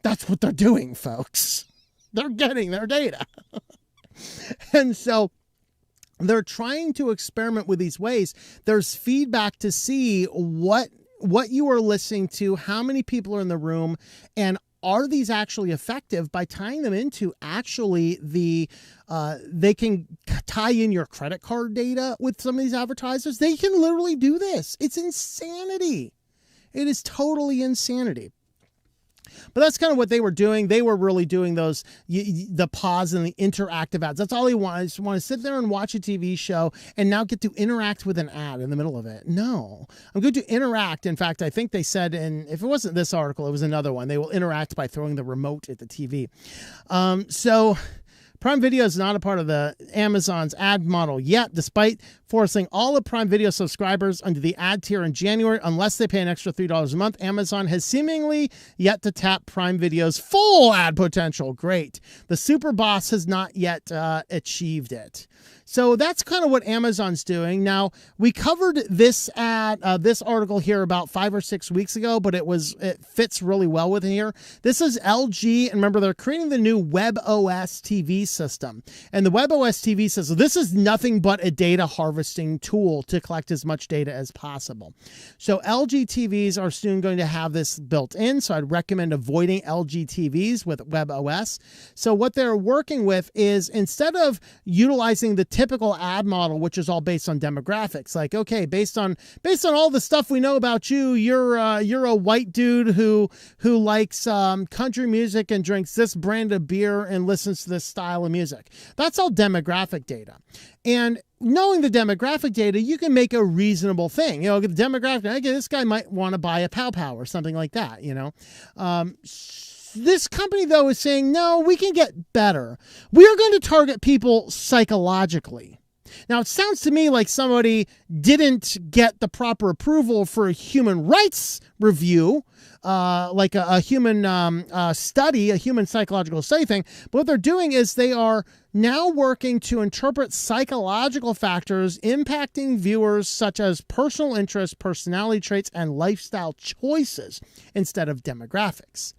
That's what they're doing, folks. They're getting their data. And so they're trying to experiment with these ways. There's feedback to see what you are listening to, how many people are in the room, and are these actually effective by tying them into actually they can tie in your credit card data with some of these advertisers. They can literally do this. It's insanity. It is totally insanity. But that's kind of what they were doing. They were really doing those, the pause and the interactive ads. That's all they want. I just want to sit there and watch a TV show and now get to interact with an ad in the middle of it. No, I'm going to interact. In fact, I think they said, and if it wasn't this article, it was another one, they will interact by throwing the remote at the TV. So Prime Video is not a part of the Amazon's ad model yet, despite forcing all of Prime Video subscribers under the ad tier in January unless they pay an extra $3 a month. Amazon has seemingly yet to tap Prime Video's full ad potential. Great. The super boss has not yet achieved it. So that's kind of what Amazon's doing. Now, we covered this this article here about 5 or 6 weeks ago, but it fits really well with here. This is LG, and remember, they're creating the new WebOS TV system. And the WebOS TV system, this is nothing but a data harvesting tool to collect as much data as possible. So LG TVs are soon going to have this built in, so I'd recommend avoiding LG TVs with WebOS. So what they're working with is, instead of utilizing the typical ad model, which is all based on demographics, like, okay, based on all the stuff we know about you, you're a white dude who likes country music and drinks this brand of beer and listens to this style of music. That's all demographic data. And knowing the demographic data, you can make a reasonable thing. You know, the demographic, okay, this guy might want to buy a Pow Pow or something like that, you know. This company, though, is saying, no, we can get better. We're going to target people psychologically. Now, it sounds to me like somebody didn't get the proper approval for a human rights review, like a human study, a human psychological study thing. But what they're doing is they are now working to interpret psychological factors impacting viewers, such as personal interests, personality traits, and lifestyle choices instead of demographics.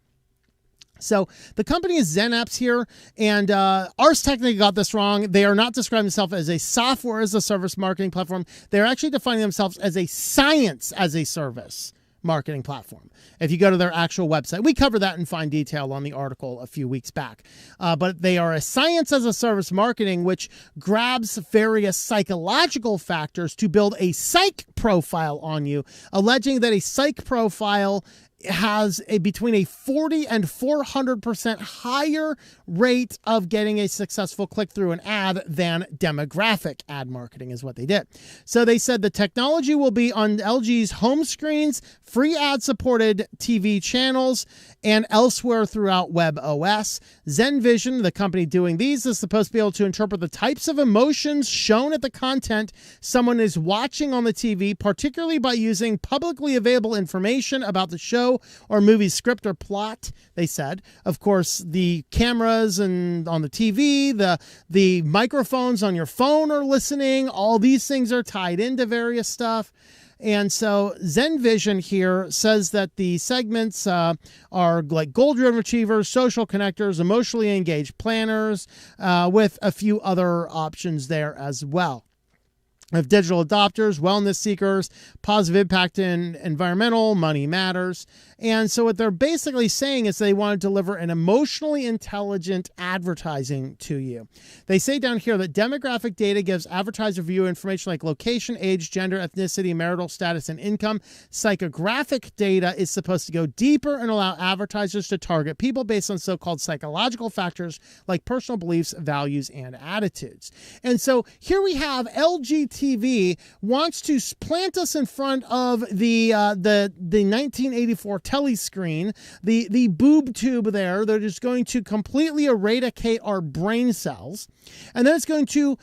So the company is Zen Apps here, and Ars Technica got this wrong. They are not describing themselves as a software as a service marketing platform. They're actually defining themselves as a science as a service marketing platform. If you go to their actual website, we cover that in fine detail on the article a few weeks back. But they are a science as a service marketing, which grabs various psychological factors to build a psych profile on you, alleging that a psych profile has between a 40 and 400% higher rate of getting a successful click through an ad than demographic ad marketing is what they did. So they said the technology will be on LG's home screens, free ad supported TV channels, and elsewhere throughout WebOS. ZenVision, the company doing these, is supposed to be able to interpret the types of emotions shown at the content someone is watching on the TV, particularly by using publicly available information about the show or movie script or plot, they said. Of course, the cameras and on the TV, the microphones on your phone are listening. All these things are tied into various stuff. And so ZenVision here says that the segments are like goal-driven achievers, social connectors, emotionally engaged planners, with a few other options there as well. Of digital adopters, wellness seekers, positive impact in environmental, money matters. And so what they're basically saying is they want to deliver an emotionally intelligent advertising to you. They say down here that demographic data gives advertiser view information like location, age, gender, ethnicity, marital status, and income. Psychographic data is supposed to go deeper and allow advertisers to target people based on so-called psychological factors like personal beliefs, values, and attitudes. And so here we have LG TV wants to plant us in front of the 1984 telescreen, the boob tube there. They're just going to completely eradicate our brain cells, and then it's going to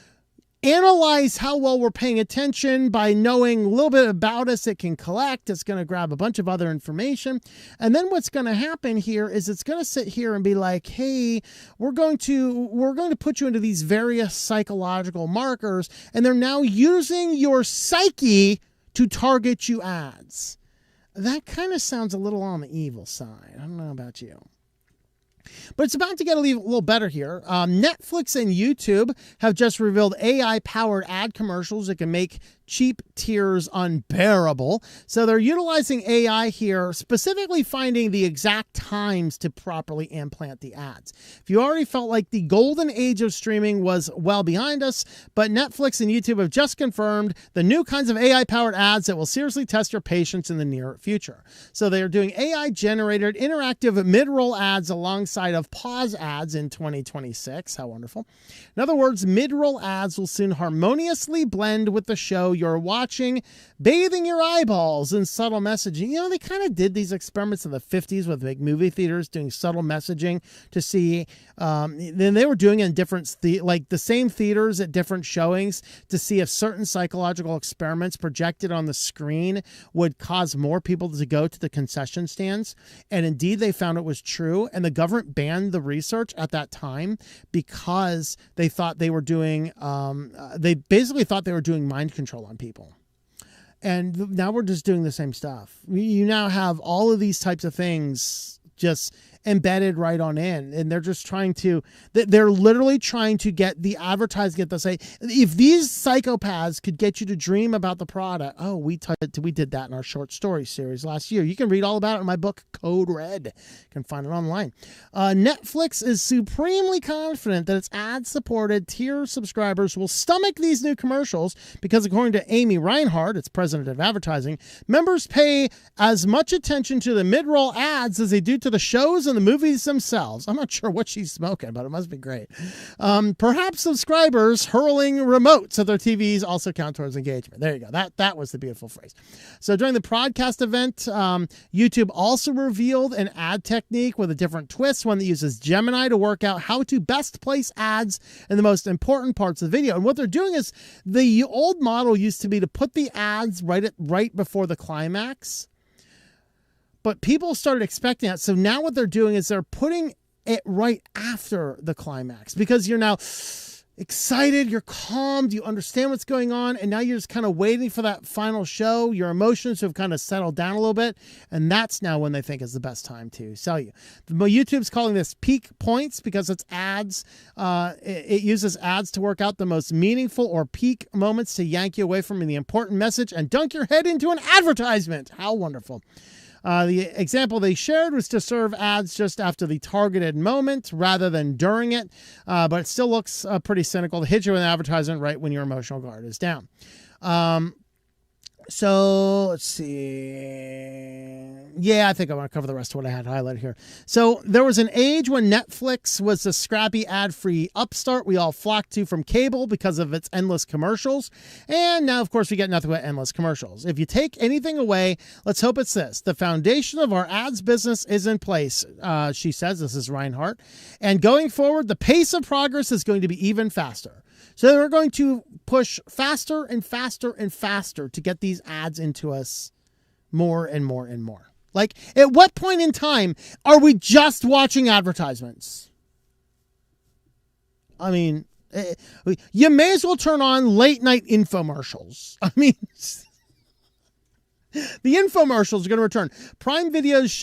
analyze how well we're paying attention by knowing a little bit about us. It can collect. It's going to grab a bunch of other information. And then what's going to happen here is it's going to sit here and be like, hey, we're going to put you into these various psychological markers, and they're now using your psyche to target you ads. That kind of sounds a little on the evil side. I don't know about you. But it's about to get a little better here. Netflix and YouTube have just revealed AI-powered ad commercials that can make cheap tiers unbearable. So they're utilizing AI here, specifically finding the exact times to properly implant the ads. If you already felt like the golden age of streaming was well behind us, but Netflix and YouTube have just confirmed the new kinds of AI-powered ads that will seriously test your patience in the near future. So they are doing AI-generated interactive mid-roll ads alongside of pause ads in 2026. How wonderful. In other words, mid-roll ads will soon harmoniously blend with the show you're watching, bathing your eyeballs in subtle messaging. You know, they kind of did these experiments in the 50s with big movie theaters doing subtle messaging to see, then they were doing it in different, like the same theaters at different showings to see if certain psychological experiments projected on the screen would cause more people to go to the concession stands. And indeed, they found it was true. And the government banned the research at that time because they thought they were doing, they basically thought they were doing mind control on people. And now we're just doing the same stuff. You now have all of these types of things just embedded right on in, and they're just trying to, they're literally trying to get the advertising to say, if these psychopaths could get you to dream about the product. Oh, we did that in our short story series last year. You can read all about it in my book Code Red. You can find it online. Netflix is supremely confident that its ad-supported tier subscribers will stomach these new commercials because, according to Amy Reinhardt, its president of advertising, members pay as much attention to the mid-roll ads as they do to the shows and the movies themselves. I'm not sure what she's smoking, but it must be great. Perhaps subscribers hurling remotes at their TVs also count towards engagement. There you go. That was the beautiful phrase. So during the podcast event, YouTube also revealed an ad technique with a different twist, one that uses Gemini to work out how to best place ads in the most important parts of the video. And what they're doing is, the old model used to be to put the ads right before the climax. But people started expecting that. So now what they're doing is they're putting it right after the climax, because you're now excited, you're calmed, you understand what's going on, and now you're just kind of waiting for that final show. Your emotions have kind of settled down a little bit, and that's now when they think is the best time to sell you. YouTube's calling this peak points because it's ads. It uses ads to work out the most meaningful or peak moments to yank you away from the important message and dunk your head into an advertisement. How wonderful. The example they shared was to serve ads just after the targeted moment rather than during it, but it still looks pretty cynical to hit you with an advertisement right when your emotional guard is down. So let's see. Yeah, I think I want to cover the rest of what I had highlighted here. So there was an age when Netflix was the scrappy ad-free upstart we all flocked to from cable because of its endless commercials. And now, of course, we get nothing but endless commercials. If you take anything away, let's hope it's this. The foundation of our ads business is in place, she says. This is Reinhardt. And going forward, the pace of progress is going to be even faster. So we're going to push faster and faster and faster to get these ads into us more and more and more. Like, at what point in time are we just watching advertisements? I mean, you may as well turn on late night infomercials. I mean, the infomercials are going to return. Prime Video's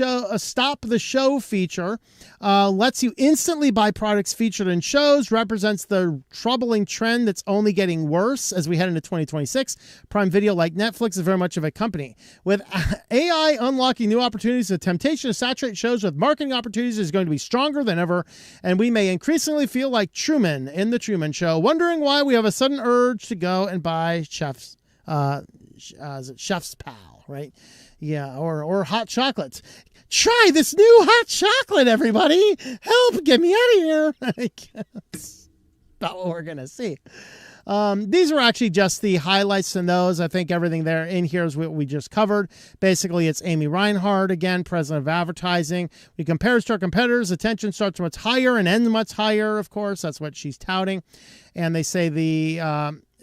Stop the Show feature lets you instantly buy products featured in shows, represents the troubling trend that's only getting worse as we head into 2026. Prime Video, like Netflix, is very much of a company. With AI unlocking new opportunities, the temptation to saturate shows with marketing opportunities is going to be stronger than ever, and we may increasingly feel like Truman in The Truman Show, wondering why we have a sudden urge to go and buy Chef's Pal, right? Yeah, or hot chocolates. Try this new hot chocolate, everybody. Help, get me out of here. That's about what we're going to see. These were actually just the highlights in those. I think everything there in here is what we just covered. Basically, it's Amy Reinhardt, again, president of advertising. We compare us to our competitors. Attention starts much higher and ends much higher, of course. That's what she's touting. And they say the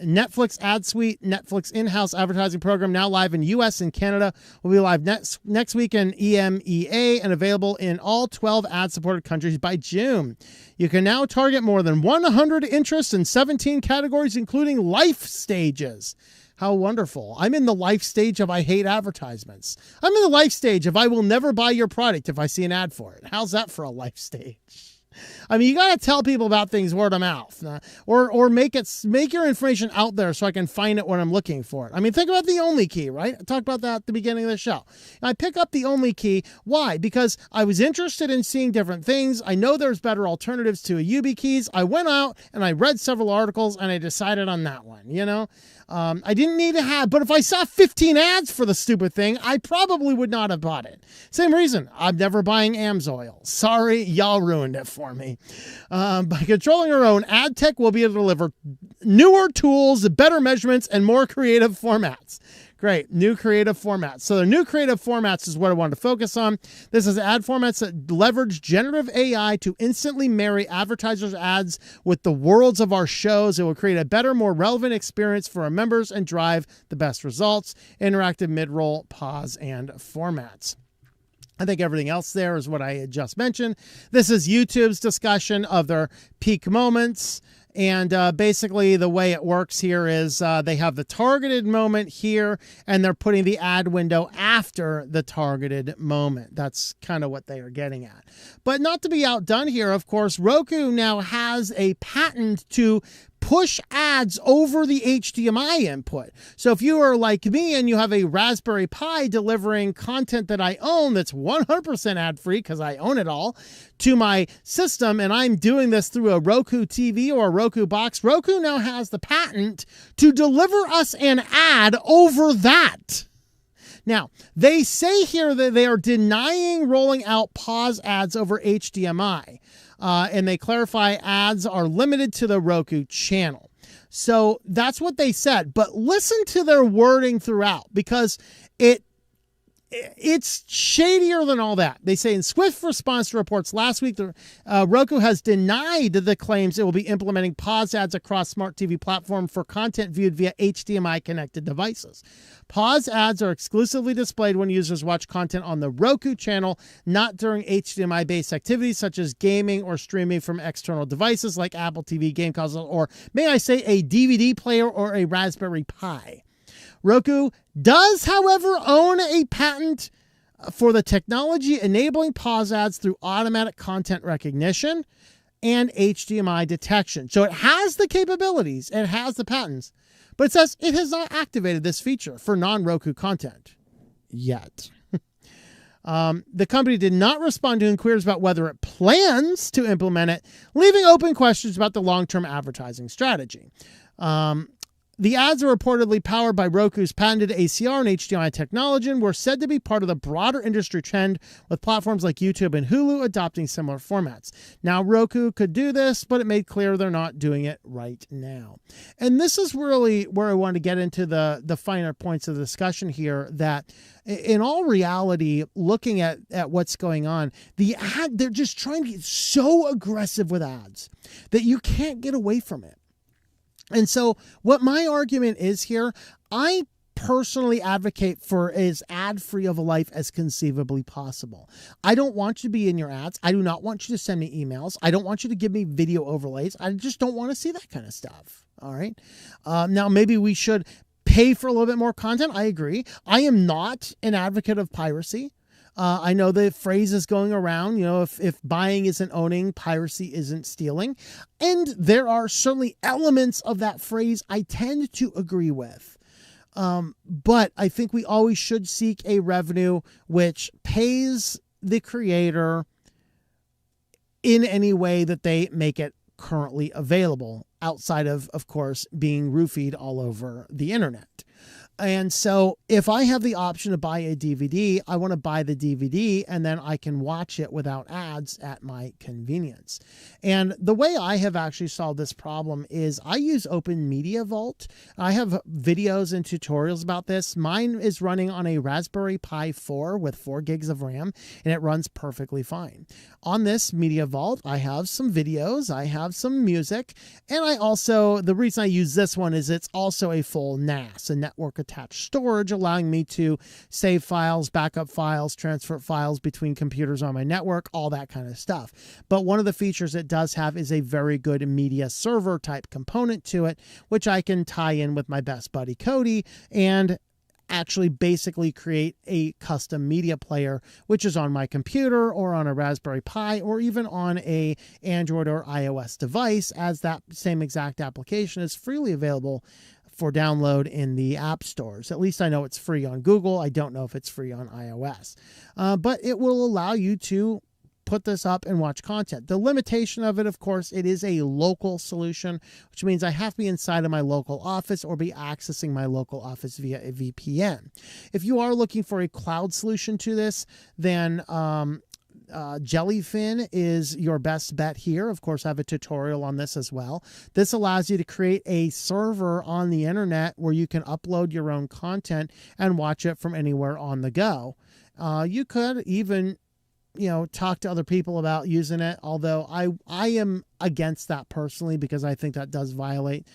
Netflix Ad Suite, Netflix in-house advertising program, now live in U.S. and Canada, will be live next week in EMEA and available in all 12 ad-supported countries by June. You can now target more than 100 interests in 17 categories, including life stages. How wonderful. I'm in the life stage of I hate advertisements. I'm in the life stage of I will never buy your product if I see an ad for it. How's that for a life stage? I mean, you got to tell people about things word of mouth, or make your information out there so I can find it when I'm looking for it. I mean, think about the only key, right? I talked about that at the beginning of the show. I pick up the only key. Why? Because I was interested in seeing different things. I know there's better alternatives to a YubiKeys. I went out and I read several articles and I decided on that one, you know? I didn't need to have, but if I saw 15 ads for the stupid thing, I probably would not have bought it. Same reason. I'm never buying AMSOIL. Sorry, y'all ruined it for me. By controlling our own, ad tech will be able to deliver newer tools, better measurements, and more creative formats. Great. New creative formats. So the new creative formats is what I wanted to focus on. This is ad formats that leverage generative AI to instantly marry advertisers' ads with the worlds of our shows. It will create a better, more relevant experience for our members and drive the best results. Interactive mid-roll, pause, and formats. I think everything else there is what I had just mentioned. This is YouTube's discussion of their peak moments. And basically the way it works here is they have the targeted moment here, and they're putting the ad window after the targeted moment. That's kind of what they are getting at. But not to be outdone here, of course, Roku now has a patent to push ads over the HDMI input. So if you are like me and you have a Raspberry Pi delivering content that I own that's 100% ad-free because I own it all to my system, and I'm doing this through a Roku TV or a Roku box, Roku now has the patent to deliver us an ad over that. Now, they say here that they are denying rolling out pause ads over HDMI. And they clarify ads are limited to the Roku channel. So that's what they said. But listen to their wording throughout, because it's shadier than all that. They say in swift response to reports last week, Roku has denied the claims it will be implementing pause ads across smart TV platform for content viewed via HDMI connected devices. Pause ads are exclusively displayed when users watch content on the Roku channel, not during HDMI-based activities such as gaming or streaming from external devices like Apple TV, game console, or may I say a DVD player or a Raspberry Pi. Roku does, however, own a patent for the technology enabling pause ads through automatic content recognition and HDMI detection. So it has the capabilities, it has the patents, but it says it has not activated this feature for non-Roku content yet. The company did not respond to inquiries about whether it plans to implement it, leaving open questions about the long-term advertising strategy. The ads are reportedly powered by Roku's patented ACR and HDMI technology and were said to be part of the broader industry trend, with platforms like YouTube and Hulu adopting similar formats. Now, Roku could do this, but it made clear they're not doing it right now. And this is really where I want to get into the finer points of the discussion here, that in all reality, looking at what's going on, they're just trying to get so aggressive with ads that you can't get away from it. And so what my argument is here, I personally advocate for as ad-free of a life as conceivably possible. I don't want you to be in your ads. I do not want you to send me emails. I don't want you to give me video overlays. I just don't want to see that kind of stuff. All right. Now, maybe we should pay for a little bit more content. I agree. I am not an advocate of piracy. I know the phrase is going around, you know, if buying isn't owning, piracy isn't stealing. And there are certainly elements of that phrase I tend to agree with. But I think we always should seek a revenue which pays the creator in any way that they make it currently available, outside of course, being roofied all over the internet. And so if I have the option to buy a DVD, I want to buy the DVD and then I can watch it without ads at my convenience. And the way I have actually solved this problem is I use Open Media Vault. I have videos and tutorials about this. Mine is running on a Raspberry Pi 4 with 4 gigs of RAM, and it runs perfectly fine. On this Media Vault, I have some videos, I have some music, and I also, the reason I use this one is it's also a full NAS, a network attached storage, allowing me to save files, backup files, transfer files between computers on my network, all that kind of stuff. But one of the features it does have is a very good media server type component to it, which I can tie in with my best buddy Cody and actually basically create a custom media player, which is on my computer or on a Raspberry Pi or even on a Android or iOS device, as that same exact application is freely available for download in the app stores. At least I know it's free on Google. I don't know if it's free on iOS. But it will allow you to put this up and watch content. The limitation of it, of course, it is a local solution, which means I have to be inside of my local office or be accessing my local office via a VPN. If you are looking for a cloud solution to this, then Jellyfin is your best bet here. Of course, I have a tutorial on this as well. This allows you to create a server on the internet where you can upload your own content and watch it from anywhere on the go. You could even, you know, talk to other people about using it, although I am against that personally, because I think that does violate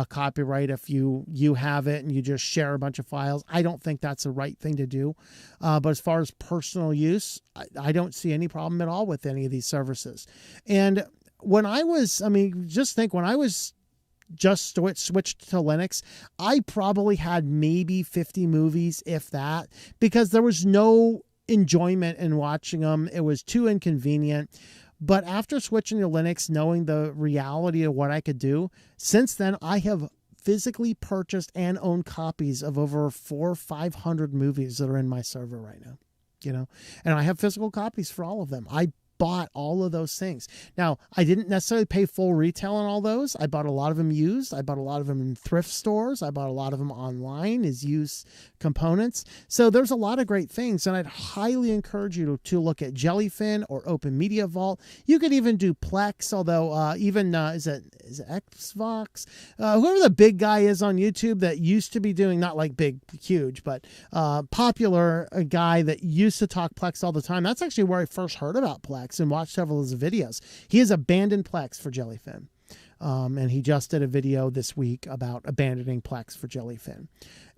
copyright if you have it and you just share a bunch of files. I don't think that's the right thing to do. But as far as personal use, I don't see any problem at all with any of these services. And when I was, I mean, just think, when I was just switched to Linux, I probably had maybe 50 movies, if that, because there was no enjoyment in watching them. It was too inconvenient. But after switching to Linux, knowing the reality of what I could do, since then I have physically purchased and owned copies of over 400 or 500 movies that are in my server right now, you know, and I have physical copies for all of them. I bought all of those things. Now, I didn't necessarily pay full retail on all those. I bought a lot of them used. I bought a lot of them in thrift stores. I bought a lot of them online as used components. So there's a lot of great things, and I'd highly encourage you to look at Jellyfin or Open Media Vault. You could even do Plex, although even is it Xbox? Whoever the big guy is on YouTube that used to be doing, not like big, huge, but popular, a guy that used to talk Plex all the time. That's actually where I first heard about Plex and watched several of his videos. He has abandoned Plex for Jellyfin. And he just did a video this week about abandoning Plex for Jellyfin.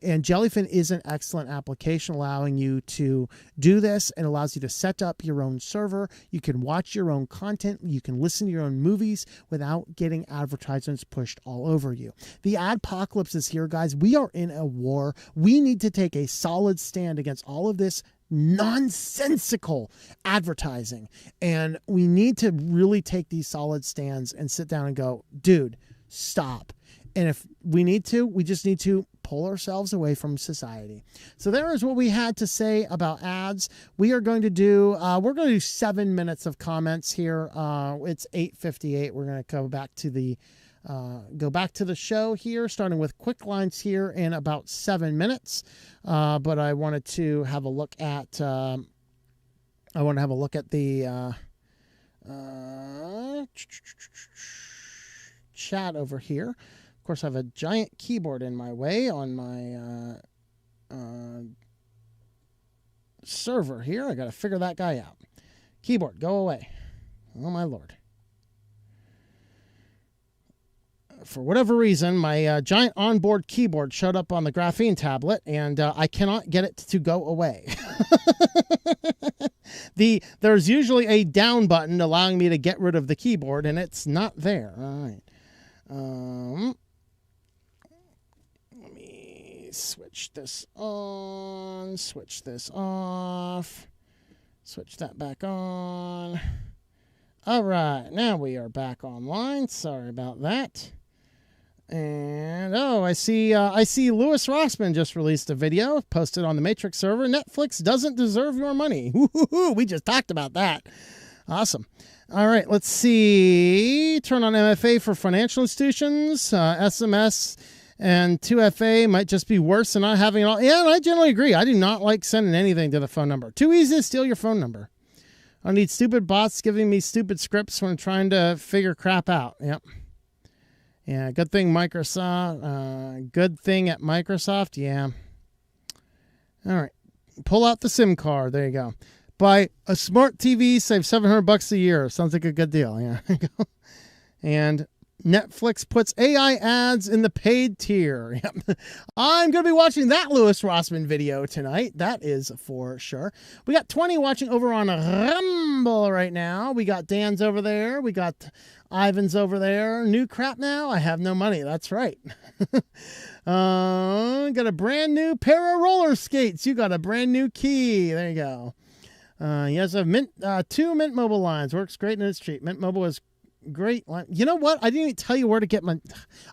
And Jellyfin is an excellent application, allowing you to do this, and allows you to set up your own server. You can watch your own content. You can listen to your own movies without getting advertisements pushed all over you. The Ad-pocalypse is here, guys. We are in a war. We need to take a solid stand against all of this nonsensical advertising, and we need to really take these solid stands and sit down and go, dude, stop. And if we need to, we just need to pull ourselves away from society. So there is what we had to say about ads. We are going to do, we're going to do 7 minutes of comments here. It's 8:58. We're going to go back to the go back to the show here, starting with QuickLines here in about 7 minutes. But I wanted to have a look at the chat over here. Of course, I have a giant keyboard in my way on my server here. I got to figure that guy out. Keyboard, go away. Oh, my Lord. For whatever reason, my giant onboard keyboard showed up on the graphene tablet, and I cannot get it to go away. There's usually a down button allowing me to get rid of the keyboard, and it's not there. All right. Let me switch this on, switch this off, switch that back on. All right, now we are back online. Sorry about that. And I see Louis Rossman just released a video posted on the Matrix server. Netflix doesn't deserve your money. Woo-hoo-hoo, we just talked about that. Awesome. All right, let's see. Turn on MFA for financial institutions. SMS and 2FA might just be worse than not having it all. Yeah, I generally agree. I do not like sending anything to the phone number. Too easy to steal your phone number. I need stupid bots giving me stupid scripts when I'm trying to figure crap out. Yep. Yeah, good thing Microsoft. Good thing at Microsoft. Yeah. All right. Pull out the SIM card. There you go. Buy a smart TV, save $700 a year. Sounds like a good deal. Yeah. And Netflix puts AI ads in the paid tier. Yep. I'm going to be watching that Louis Rossman video tonight. That is for sure. We got 20 watching over on Rumble right now. We got Dan's over there. We got Ivan's over there. New crap now? I have no money. That's right. Got a brand new pair of roller skates. You got a brand new key. There you go. Yes, I have two Mint Mobile lines. Works great in the street. Mint Mobile is great. You know what? I didn't even tell you where to get my...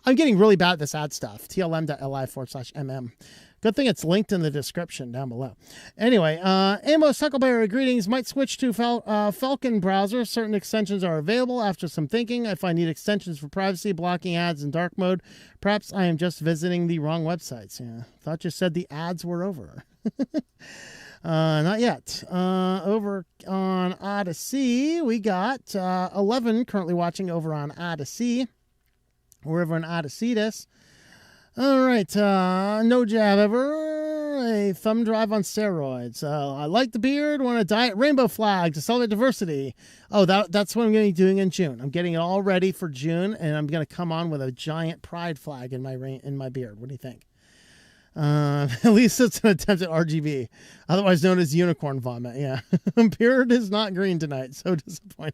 I'm getting really bad at this ad stuff. tlm.li/mm. Good thing it's linked in the description down below. Anyway, Amos Huckleberry, greetings. Might switch to Falcon browser. Certain extensions are available. After some thinking, if I need extensions for privacy, blocking ads in dark mode, perhaps I am just visiting the wrong websites. Yeah, thought you said the ads were over. Not yet. Over on Odyssey, we got 11 currently watching over on Odyssey. We're over on Odyssey this. All right, no jab ever. A thumb drive on steroids. I like the beard. Want to diet rainbow flag to celebrate diversity. Oh, that's what I'm going to be doing in June. I'm getting it all ready for June, and I'm going to come on with a giant pride flag in my beard. What do you think? At least it's an attempt at RGB, otherwise known as unicorn vomit. Yeah, beard is not green tonight. So disappointed.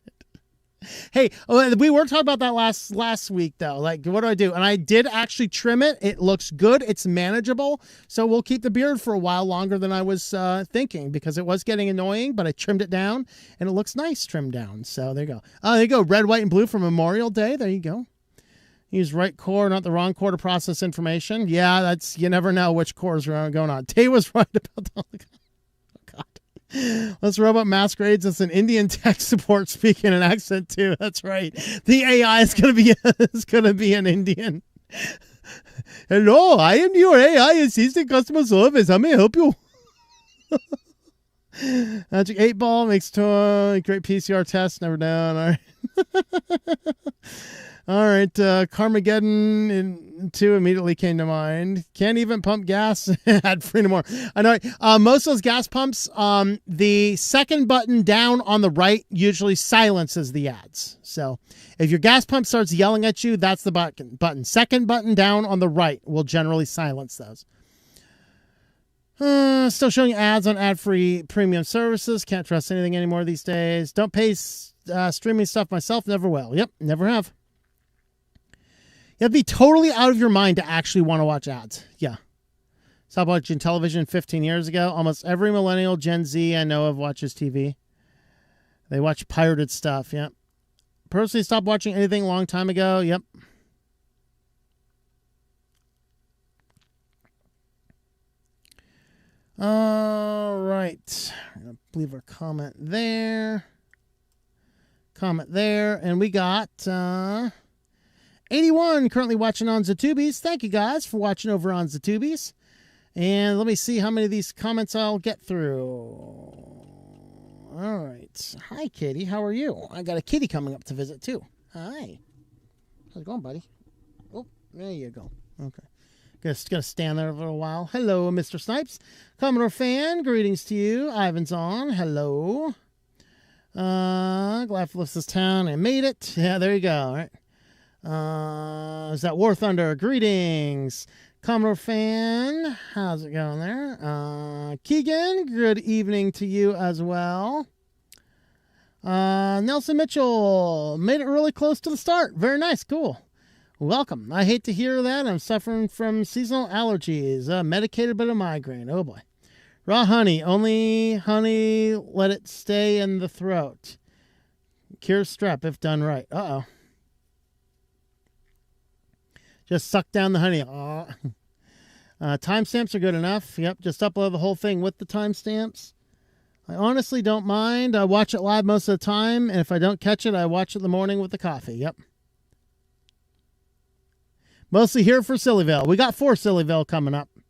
Hey, we were talking about that last week though. Like, what do I do? And I did actually trim it. It looks good. It's manageable. So we'll keep the beard for a while longer than I was thinking, because it was getting annoying. But I trimmed it down, and it looks nice trimmed down. So there you go. There you go. Red, white, and blue for Memorial Day. There you go. Use right core, not the wrong core to process information. Yeah, you never know which core is going on. Tay was right about that. Oh, God. Let's Robot Masquerades. It's an Indian tech support speaking an accent, too. That's right. The AI is going to be an Indian. Hello, I am your AI assistant customer service. How may I help you? Magic 8 Ball makes great PCR test. Never done. All right. All right, Carmageddon 2 immediately came to mind. Can't even pump gas ad free anymore. I know most of those gas pumps, the second button down on the right usually silences the ads. So if your gas pump starts yelling at you, that's the button. Second button down on the right will generally silence those. Still showing ads on ad-free premium services. Can't trust anything anymore these days. Don't pay streaming stuff myself. Never will. Yep, never have. You have to be totally out of your mind to actually want to watch ads. Yeah. Stopped watching television 15 years ago. Almost every millennial Gen Z I know of watches TV. They watch pirated stuff. Yep. Personally stopped watching anything a long time ago. Yep. All right. I'm going to leave our comment there. And we got... 81 currently watching on Zatubies. Thank you guys for watching over on Zatubies. And let me see how many of these comments I'll get through. All right. Hi, Kitty. How are you? I got a kitty coming up to visit, too. Hi. How's it going, buddy? Oh, there you go. Okay. Just going to stand there for a little while. Hello, Mr. Snipes. Commodore fan, greetings to you. Ivan's on. Hello. Glad for this town. I made it. Yeah, there you go. All right. Is that War Thunder? Greetings. Commodore fan, how's it going there? Keegan, good evening to you as well. Nelson Mitchell, made it really close to the start. Very nice, cool. Welcome. I hate to hear that. I'm suffering from seasonal allergies. Medicated but a migraine. Oh boy. Raw honey, only honey, let it stay in the throat. Cures strep if done right. Uh-oh. Just suck down the honey. Timestamps are good enough. Yep, just upload the whole thing with the timestamps. I honestly don't mind. I watch it live most of the time, and if I don't catch it, I watch it in the morning with the coffee. Yep. Mostly here for SillyVille. We got 4 SillyVille coming up. At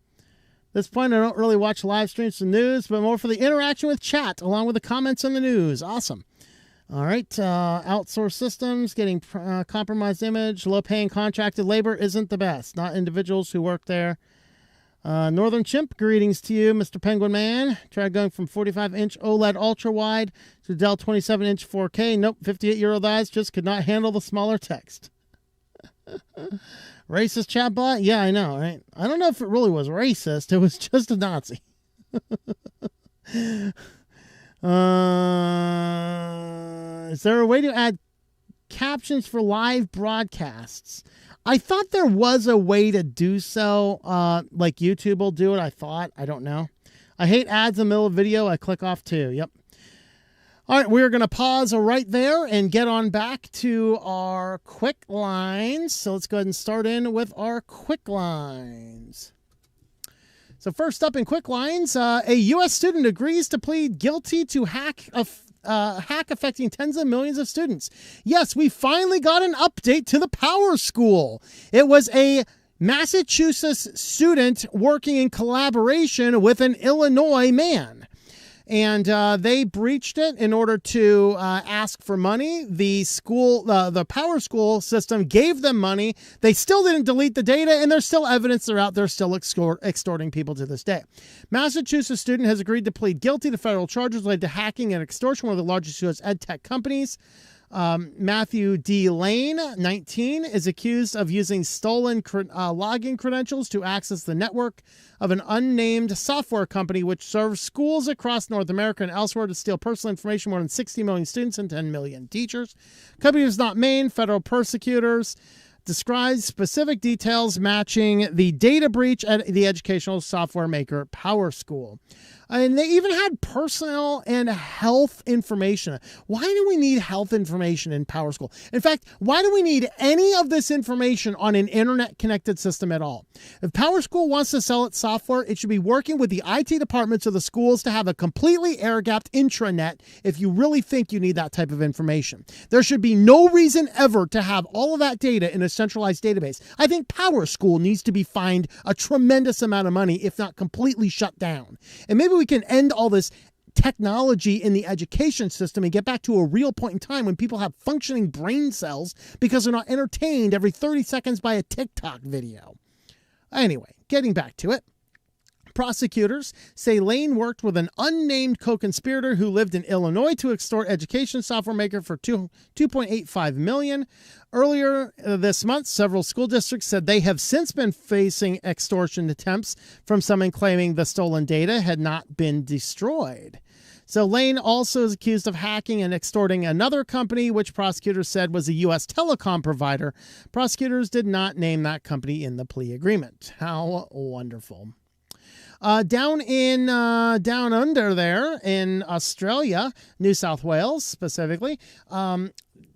this point, I don't really watch live streams and news, but more for the interaction with chat, along with the comments on the news. Awesome. All right, outsourced systems, getting compromised image, low-paying contracted labor isn't the best. Not individuals who work there. Northern Chimp, greetings to you, Mr. Penguin Man. Tried going from 45-inch OLED ultra-wide to Dell 27-inch 4K. Nope, 58-year-old eyes just could not handle the smaller text. Racist chatbot? Yeah, I know, right? I don't know if it really was racist. It was just a Nazi. Is there a way to add captions for live broadcasts? I thought there was a way to do so, like YouTube will do it, I thought. I don't know. I hate ads in the middle of video. I click off too. Yep. All right, we're going to pause right there and get on back to our QuickLines. So let's go ahead and start in with our QuickLines. So first up in QuickLines, a U.S. student agrees to plead guilty to hack affecting tens of millions of students. Yes, we finally got an update to the Power School. It was a Massachusetts student working in collaboration with an Illinois man. And they breached it in order to ask for money. The school, the Power School system gave them money. They still didn't delete the data, and there's still evidence they're out there still extorting people to this day. Massachusetts student has agreed to plead guilty to federal charges related to hacking and extortion, one of the largest U.S. ed tech companies. Matthew D. Lane, 19, is accused of using stolen login credentials to access the network of an unnamed software company which serves schools across North America and elsewhere to steal personal information more than 60 million students and 10 million teachers. Company is not named. Federal prosecutors describes specific details matching the data breach at the educational software maker Power School. And they even had personal and health information. Why do we need health information in Power School? In fact, why do we need any of this information on an internet-connected system at all? If Power School wants to sell its software, it should be working with the IT departments of the schools to have a completely air-gapped intranet if you really think you need that type of information. There should be no reason ever to have all of that data in a centralized database. I think Power School needs to be fined a tremendous amount of money, if not completely shut down. And maybe we can end all this technology in the education system and get back to a real point in time when people have functioning brain cells because they're not entertained every 30 seconds by a TikTok video. Anyway, getting back to it. Prosecutors say Lane worked with an unnamed co-conspirator who lived in Illinois to extort education software maker for $2.85 million. Earlier this month, several school districts said they have since been facing extortion attempts from someone claiming the stolen data had not been destroyed. So Lane also is accused of hacking and extorting another company, which prosecutors said was a U.S. telecom provider. Prosecutors did not name that company in the plea agreement. How wonderful. Down under there in Australia, New South Wales specifically,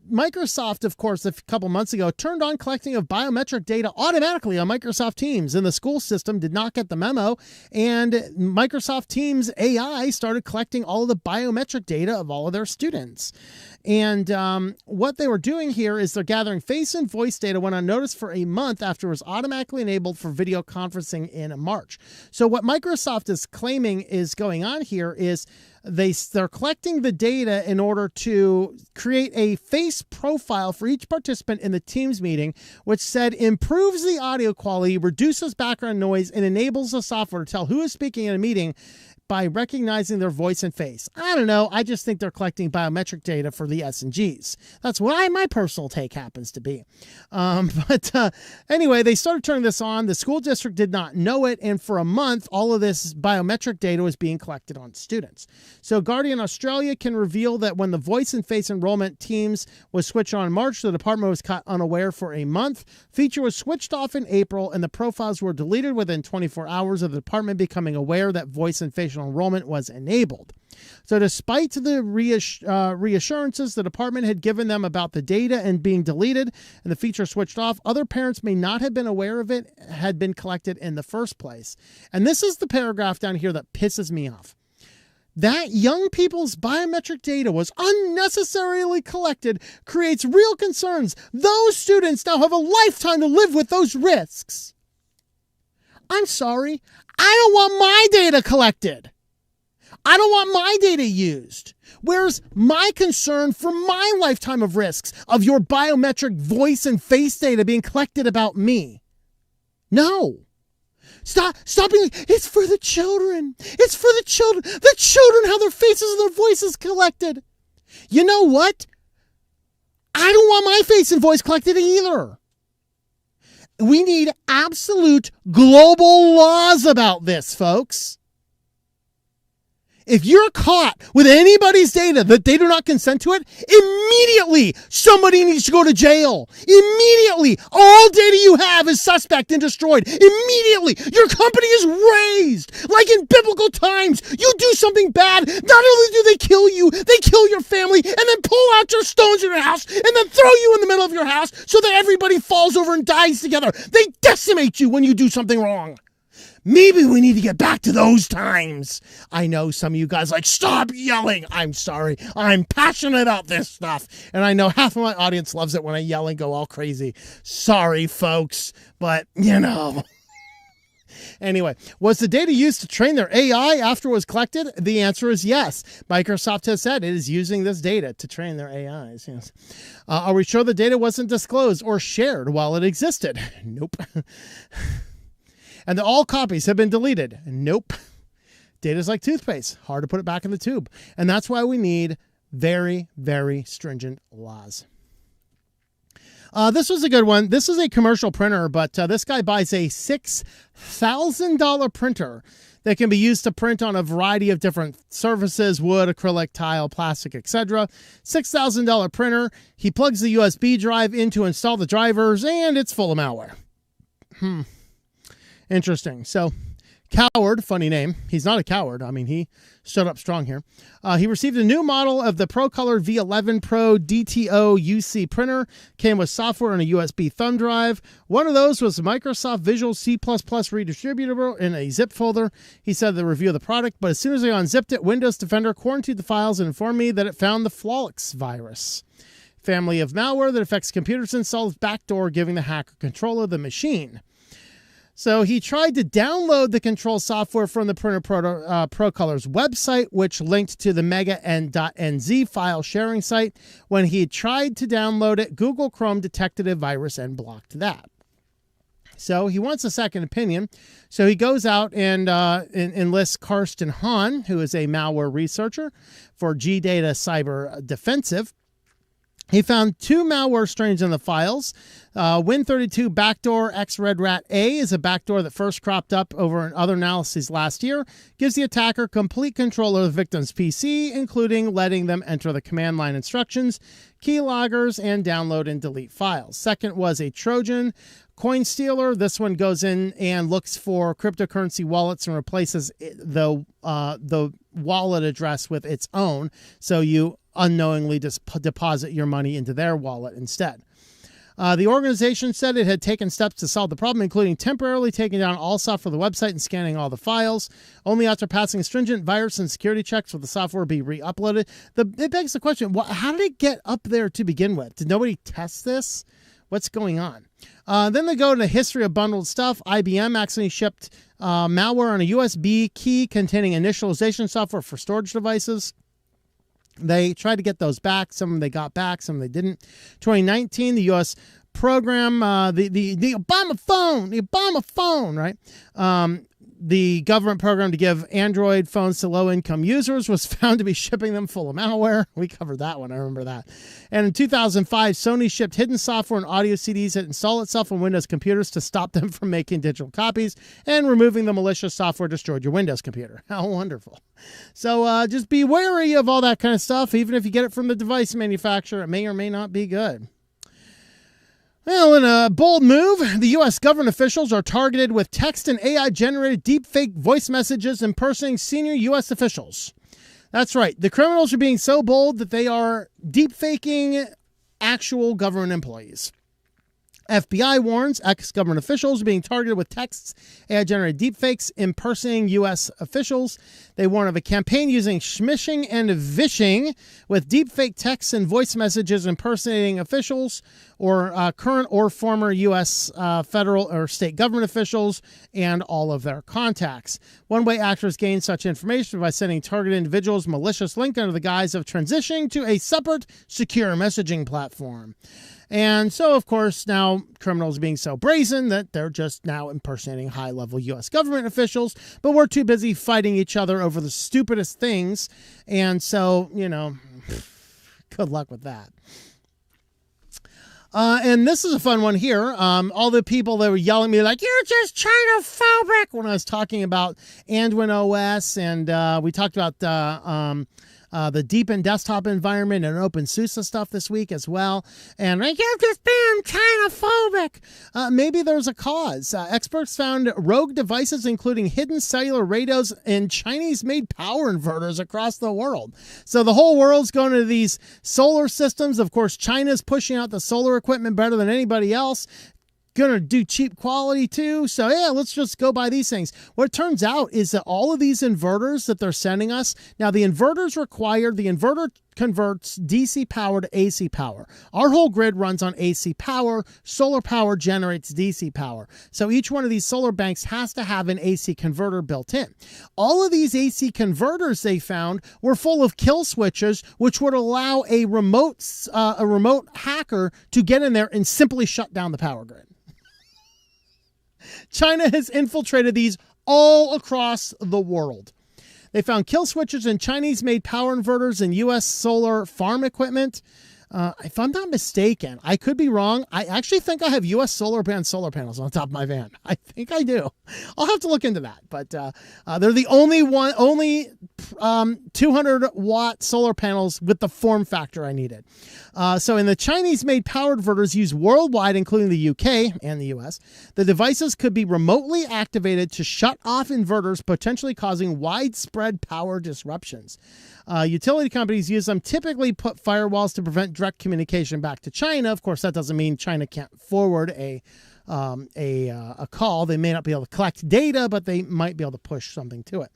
Microsoft, of course, a couple months ago, turned on collecting of biometric data automatically on Microsoft Teams, and the school system did not get the memo, and Microsoft Teams AI started collecting all of the biometric data of all of their students. And what they were doing here is they're gathering face and voice data went unnoticed for a month after it was automatically enabled for video conferencing in March. So what Microsoft is claiming is going on here is they're collecting the data in order to create a face profile for each participant in the Teams meeting, which said improves the audio quality, reduces background noise, and enables the software to tell who is speaking in a meeting by recognizing their voice and face. I don't know. I just think they're collecting biometric data for the S&Gs. That's what my personal take happens to be. Anyway, they started turning this on. The school district did not know it. And for a month, all of this biometric data was being collected on students. So Guardian Australia can reveal that when the voice and face enrollment teams was switched on in March, the department was caught unaware for a month. Feature was switched off in April, and the profiles were deleted within 24 hours of the department becoming aware that voice and facial enrollment was enabled. So despite the reassurances the department had given them about the data and being deleted and the feature switched off, other parents may not have been aware of it had been collected in the first place. And this is the paragraph down here that pisses me off. That young people's biometric data was unnecessarily collected creates real concerns. Those students now have a lifetime to live with those risks. I'm sorry. I don't want my data collected. I don't want my data used. Where's my concern for my lifetime of risks of your biometric voice and face data being collected about me? No. Stop being, it's for the children. It's for the children. The children have their faces and their voices collected. You know what? I don't want my face and voice collected either. We need absolute global laws about this, folks. If you're caught with anybody's data that they do not consent to it, immediately somebody needs to go to jail. Immediately. All data you have is suspect and destroyed. Immediately. Your company is razed. Like in biblical times, you do something bad. Not only do they kill you, they kill your family and then pull out your stones in your house and then throw you in the middle of your house so that everybody falls over and dies together. They decimate you when you do something wrong. Maybe we need to get back to those times. I know some of you guys like, stop yelling. I'm sorry. I'm passionate about this stuff. And I know half of my audience loves it when I yell and go all crazy. Sorry, folks. But, you know. Anyway, was the data used to train their AI after it was collected? The answer is yes. Microsoft has said it is using this data to train their AIs. Yes. Are we sure the data wasn't disclosed or shared while it existed? Nope. And that all copies have been deleted. Nope. Data's like toothpaste. Hard to put it back in the tube. And that's why we need very, very stringent laws. This was a good one. This is a commercial printer, but this guy buys a $6,000 printer that can be used to print on a variety of different surfaces, wood, acrylic, tile, plastic, etc. $6,000 printer. He plugs the USB drive in to install the drivers, and it's full of malware. Interesting. So, Coward, funny name. He's not a coward. I mean, he stood up strong here. He received a new model of the ProColor V11 Pro DTO UC printer. Came with software and a USB thumb drive. One of those was Microsoft Visual C++ redistributable in a zip folder. He said the review of the product, but as soon as I unzipped it, Windows Defender quarantined the files and informed me that it found the Flawlix virus. Family of malware that affects computers installed with backdoor, giving the hacker control of the machine. So he tried to download the control software from the Printer ProColor's website, which linked to the mega.nz file sharing site. When he tried to download it, Google Chrome detected a virus and blocked that. So he wants a second opinion. So he goes out and enlists Karsten Hahn, who is a malware researcher for GData Cyber Defensive. He found 2 malware strains in the files. Win32 backdoor XRedRat-A is a backdoor that first cropped up over in other analyses last year. Gives the attacker complete control of the victim's PC, including letting them enter the command line instructions, keyloggers, and download and delete files. Second was a Trojan coin stealer. This one goes in and looks for cryptocurrency wallets and replaces the wallet address with its own. So you unknowingly just deposit your money into their wallet instead. The organization said it had taken steps to solve the problem, including temporarily taking down all software for the website and scanning all the files. Only after passing stringent virus and security checks will the software be re-uploaded. It begs the question, how did it get up there to begin with? Did nobody test this? What's going on? Then they go to the history of bundled stuff. IBM accidentally shipped malware on a USB key containing initialization software for storage devices. They tried to get those back. Some they got back, some they didn't. 2019, the U.S. program, the Obama phone, right? The government program to give Android phones to low-income users was found to be shipping them full of malware. We covered that one. I remember that. And in 2005, Sony shipped hidden software and audio CDs that install itself on Windows computers to stop them from making digital copies, and removing the malicious software destroyed your Windows computer. How wonderful. So just be wary of all that kind of stuff. Even if you get it from the device manufacturer, it may or may not be good. Well, in a bold move, the U.S. government officials are targeted with text and AI-generated deepfake voice messages impersonating senior U.S. officials. That's right. The criminals are being so bold that they are deepfaking actual government employees. FBI warns ex-government officials are being targeted with texts, AI-generated deepfakes impersonating U.S. officials. They warn of a campaign using smishing and vishing with deepfake texts and voice messages impersonating officials or current or former U.S. federal or state government officials and all of their contacts. One way actors gain such information by sending targeted individuals malicious link under the guise of transitioning to a separate secure messaging platform. And so, of course, now criminals being so brazen that they're just now impersonating high-level U.S. government officials, but we're too busy fighting each other over the stupidest things. And so, you know, good luck with that. And this is a fun one here. All the people that were yelling at me like, you're just China-phobic, when I was talking about Anduin OS, and we talked about the deepened desktop environment and OpenSUSE stuff this week as well. And like, you're just being China-phobic. Maybe there's a cause. Experts found rogue devices, including hidden cellular radios and Chinese-made power inverters across the world. So the whole world's going to these solar systems. Of course, China's pushing out the solar equipment better than anybody else. Gonna do cheap quality too, so yeah, let's just go buy these things. What it turns out is that all of these inverters that they're sending us, now the inverters required, the inverter converts DC power to AC power. Our whole grid runs on AC power. Solar power generates DC power. So each one of these solar banks has to have an AC converter built in. All of these AC converters they found were full of kill switches, which would allow a remote hacker to get in there and simply shut down the power grid. China has infiltrated these all across the world. They found kill switches in Chinese-made power inverters and U.S. solar farm equipment. If I'm not mistaken, I could be wrong. I actually think I have U.S. solar panels on top of my van. I think I do. I'll have to look into that. But they're the only 200-watt solar panels with the form factor I needed. So in the Chinese-made power inverters used worldwide, including the UK and the US, the devices could be remotely activated to shut off inverters, potentially causing widespread power disruptions. Utility companies use them, typically put firewalls to prevent direct communication back to China. Of course, that doesn't mean China can't forward a call. They may not be able to collect data, but they might be able to push something to it.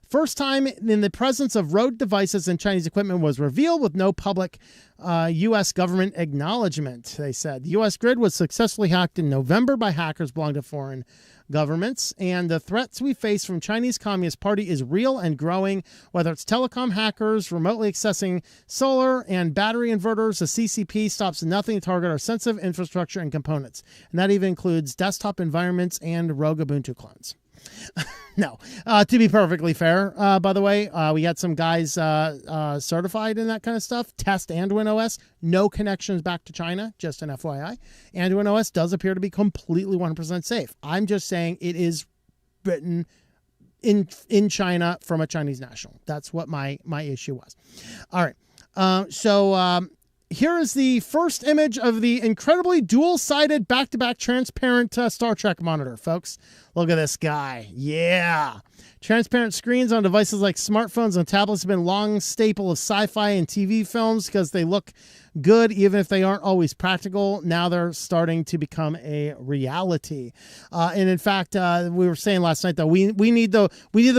First time in the presence of rogue devices and Chinese equipment was revealed with no public U.S. government acknowledgement, they said. The U.S. grid was successfully hacked in November by hackers belonging to foreign governments, and the threats we face from Chinese Communist Party is real and growing, whether it's telecom hackers, remotely accessing solar and battery inverters. The CCP stops nothing to target our sensitive infrastructure and components, and that even includes desktop environments and rogue Ubuntu clones. No, to be perfectly fair, by the way, we had some guys certified in that kind of stuff. Test Anduin OS, no connections back to China, just an FYI. Anduin OS does appear to be completely 100% safe. I'm just saying it is written in China from a Chinese national. That's what my issue was. All right, so here is the first image of the incredibly dual-sided, back-to-back transparent Star Trek monitor, folks. Look at this guy. Yeah. Transparent screens on devices like smartphones and tablets have been a long staple of sci-fi and TV films because they look good even if they aren't always practical. Now they're starting to become a reality. And in fact, we were saying last night that we need the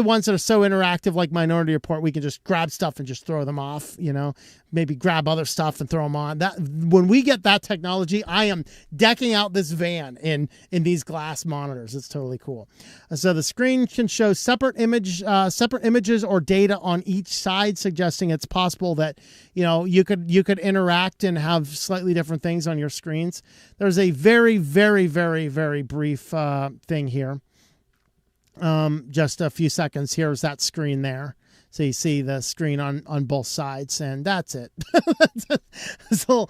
ones that are so interactive, like Minority Report. We can just grab stuff and just throw them off, you know, maybe grab other stuff and throw them on. That when we get that technology, I am decking out this van in these glass monitors. It's totally cool. So the screen can show separate images or data on each side, suggesting it's possible that, you know, you could interact and have slightly different things on your screens. There's a very, very, very, very brief thing here. Just a few seconds. Here's that screen there. So you see the screen on both sides, and that's it. So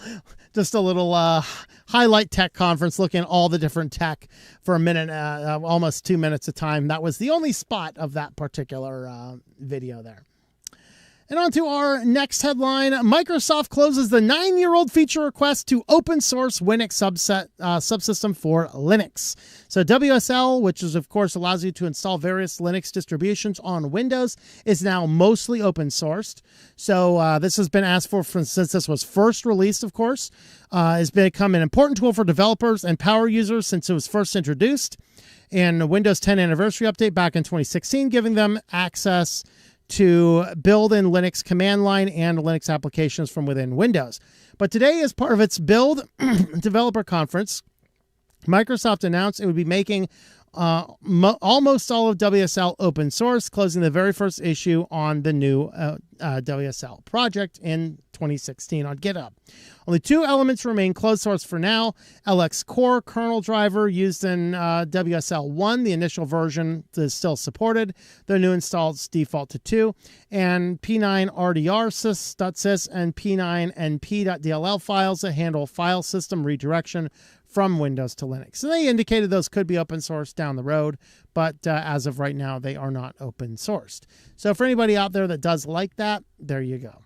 just a little highlight tech conference, looking at all the different tech for a minute, almost 2 minutes of time. That was the only spot of that particular video there. And on to our next headline. Microsoft closes the 9-year-old feature request to open source Windows subsystem for Linux. So WSL, which is of course allows you to install various Linux distributions on Windows, is now mostly open sourced. So this has been asked for since this was first released, of course. It's become an important tool for developers and power users since it was first introduced in the Windows 10 anniversary update back in 2016, giving them access to build in Linux command line and Linux applications from within Windows. But today, as part of its Build developer conference, Microsoft announced it would be making almost all of WSL open source, closing the very first issue on the new WSL project in 2016 on GitHub. Only 2 elements remain closed source for now. LX Core kernel driver used in WSL 1, the initial version is still supported. The new installs default to 2. And P9 RDR.sys and P9 NP.dll files that handle file system redirection from Windows to Linux. So they indicated those could be open source down the road, but as of right now, they are not open sourced. So for anybody out there that does like that, there you go.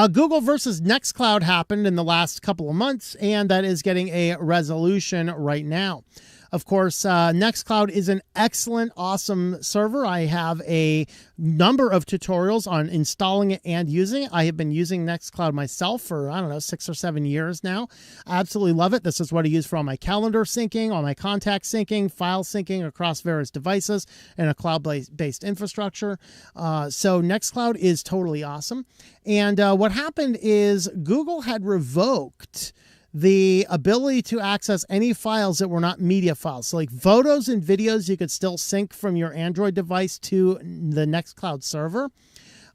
Google versus Nextcloud happened in the last couple of months, and that is getting a resolution right now. Of course, Nextcloud is an excellent, awesome server. I have a number of tutorials on installing it and using it. I have been using Nextcloud myself for, I don't know, 6 or 7 years now. I absolutely love it. This is what I use for all my calendar syncing, all my contact syncing, file syncing across various devices and a cloud-based infrastructure. So Nextcloud is totally awesome. And what happened is Google had revoked the ability to access any files that were not media files. So like photos and videos, you could still sync from your Android device to the Nextcloud server.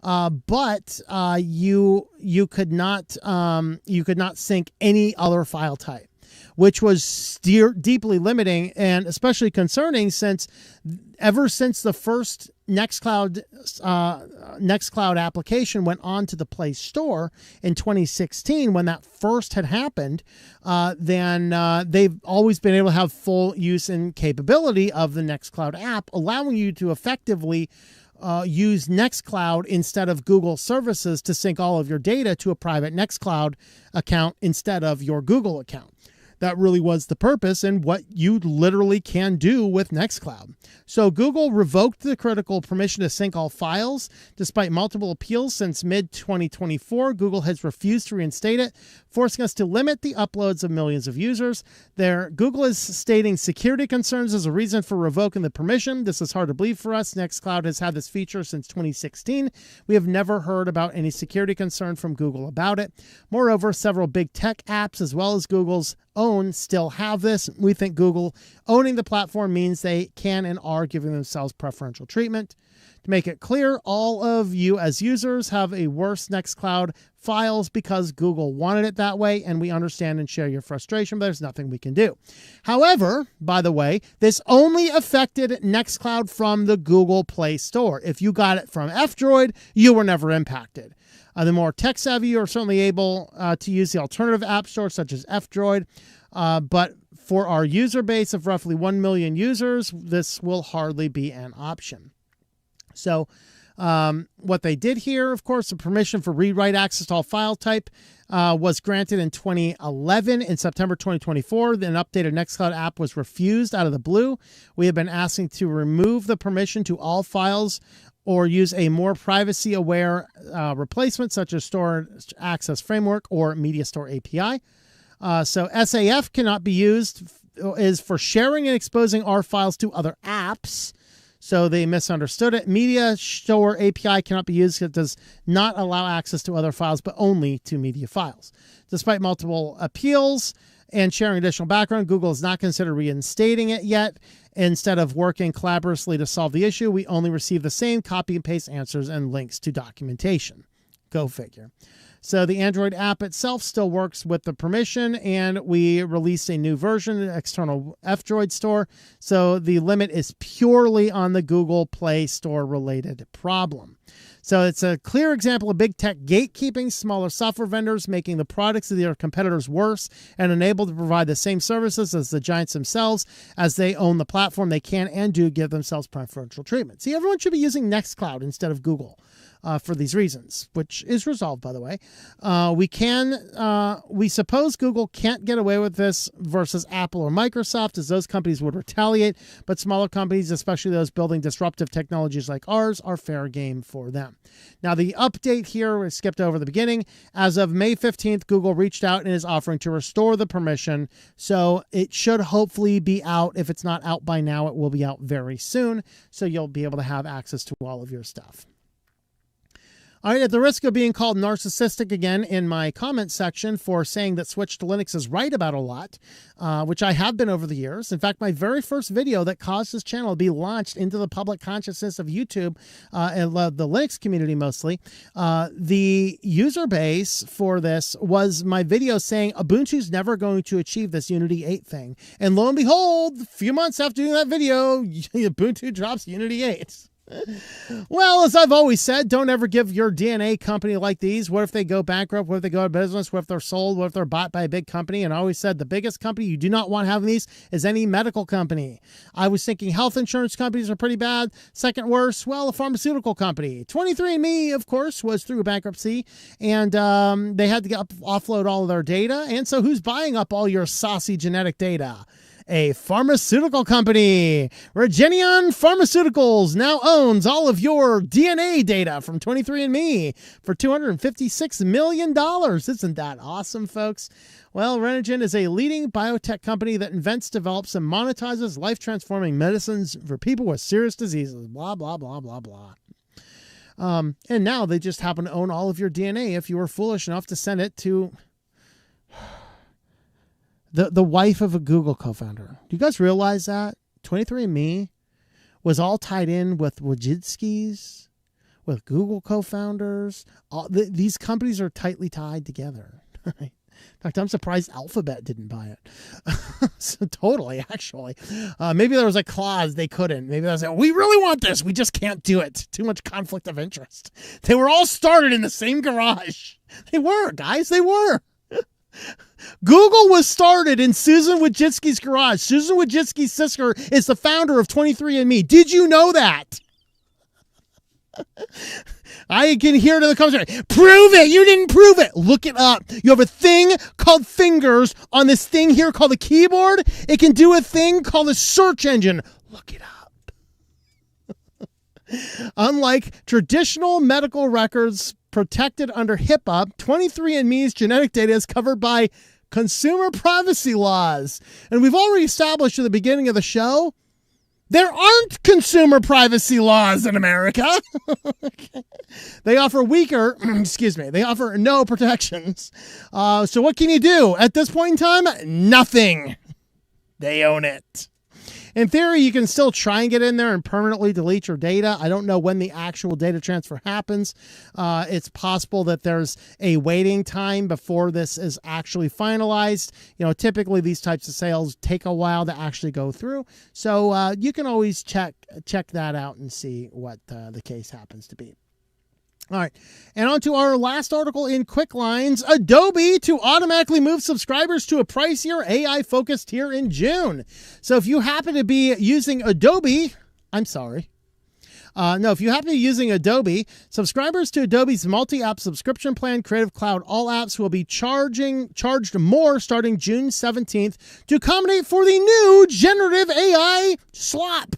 But you could not sync any other file type, which was deeply limiting and especially concerning since ever since the first Nextcloud application went on to the Play Store in 2016, when that first had happened, then they've always been able to have full use and capability of the Nextcloud app, allowing you to effectively use Nextcloud instead of Google services to sync all of your data to a private Nextcloud account instead of your Google account. That really was the purpose and what you literally can do with Nextcloud. So Google revoked the critical permission to sync all files. Despite multiple appeals since mid-2024, Google has refused to reinstate it, forcing us to limit the uploads of millions of users. Google is stating security concerns as a reason for revoking the permission. This is hard to believe for us. Nextcloud has had this feature since 2016. We have never heard about any security concern from Google about it. Moreover, several big tech apps, as well as Google's own, still have this. We think Google owning the platform means they can and are giving themselves preferential treatment. To make it clear, all of you as users have a worse Nextcloud files because Google wanted it that way, and we understand and share your frustration, but there's nothing we can do. However, by the way, this only affected Nextcloud from the Google Play Store. If you got it from F-Droid, you were never impacted. The more tech-savvy, you are certainly able to use the alternative app store, such as F-Droid. But for our user base of roughly 1 million users, this will hardly be an option. So What they did here, of course, the permission for read-write access to all file type was granted in 2011. In September 2024, an updated Nextcloud app was refused out of the blue. We have been asking to remove the permission to all files or use a more privacy-aware replacement, such as Storage Access Framework or Media Store API. So SAF cannot be used, is for sharing and exposing our files to other apps. So they misunderstood it. Media Store API cannot be used. It does not allow access to other files, but only to media files. Despite multiple appeals and sharing additional background, Google has not considered reinstating it yet. Instead of working collaboratively to solve the issue, we only receive the same copy and paste answers and links to documentation. Go figure. So the Android app itself still works with the permission, and we released a new version, an external F-Droid store. So the limit is purely on the Google Play Store related problem. So it's a clear example of big tech gatekeeping, smaller software vendors making the products of their competitors worse and unable to provide the same services as the giants themselves. As they own the platform, they can and do give themselves preferential treatment. See, everyone should be using Nextcloud instead of Google. For these reasons, which is resolved, by the way. We suppose Google can't get away with this versus Apple or Microsoft, as those companies would retaliate, but smaller companies, especially those building disruptive technologies like ours, are fair game for them. Now, the update here, we skipped over the beginning. As of May 15th, Google reached out and is offering to restore the permission, so it should hopefully be out. If it's not out by now, it will be out very soon, so you'll be able to have access to all of your stuff. All right, at the risk of being called narcissistic again in my comment section for saying that Switch to Linux is right about a lot, which I have been over the years. In fact, my very first video that caused this channel to be launched into the public consciousness of YouTube and the Linux community mostly, the user base for this was my video saying Ubuntu's never going to achieve this Unity 8 thing. And lo and behold, a few months after doing that video, Ubuntu drops Unity 8. Well, as I've always said, don't ever give your DNA company like these. What if they go bankrupt? What if they go out of business? What if they're sold? What if they're bought by a big company? And I always said the biggest company you do not want having these is any medical company. I was thinking health insurance companies are pretty bad. Second worst, well, a pharmaceutical company. 23andMe, of course, was through bankruptcy, and they had to offload all of their data. And so who's buying up all your saucy genetic data? A pharmaceutical company. Regeneron Pharmaceuticals now owns all of your DNA data from 23andMe for $256 million. Isn't that awesome, folks? Well, Regeneron is a leading biotech company that invents, develops, and monetizes life-transforming medicines for people with serious diseases. Blah, blah, blah, blah, blah. And now they just happen to own all of your DNA if you were foolish enough to send it to the wife of a Google co-founder. Do you guys realize that? 23andMe was all tied in with Wojcicki's, with Google co-founders. These companies are tightly tied together. In fact, I'm surprised Alphabet didn't buy it. So totally, actually. Maybe there was a clause they couldn't. Maybe they was like, we really want this. We just can't do it. Too much conflict of interest. They were all started in the same garage. They were, guys. They were. Google was started in Susan Wojcicki's garage. Susan Wojcicki's sister is the founder of 23andMe. Did you know that? I can hear it in the comments. Prove it. You didn't prove it. Look it up. You have a thing called fingers on this thing here called the keyboard. It can do a thing called a search engine. Look it up. Unlike traditional medical records protected under HIPAA, 23andMe's genetic data is covered by consumer privacy laws. And we've already established at the beginning of the show, there aren't consumer privacy laws in America. They offer weaker, they offer no protections. So what can you do? At this point in time, nothing. They own it. In theory, you can still try and get in there and permanently delete your data. I don't know when the actual data transfer happens. It's possible that there's a waiting time before this is actually finalized. You know, typically these types of sales take a while to actually go through. So you can always check that out and see what the case happens to be. All right, and on to our last article in QuickLines. Adobe to automatically move subscribers to a pricier AI-focused tier in June. So if you happen to be using Adobe, I'm sorry. No, if you happen to be using Adobe, subscribers to Adobe's multi-app subscription plan, Creative Cloud All Apps, will be charged more starting June 17th to accommodate for the new generative AI slop.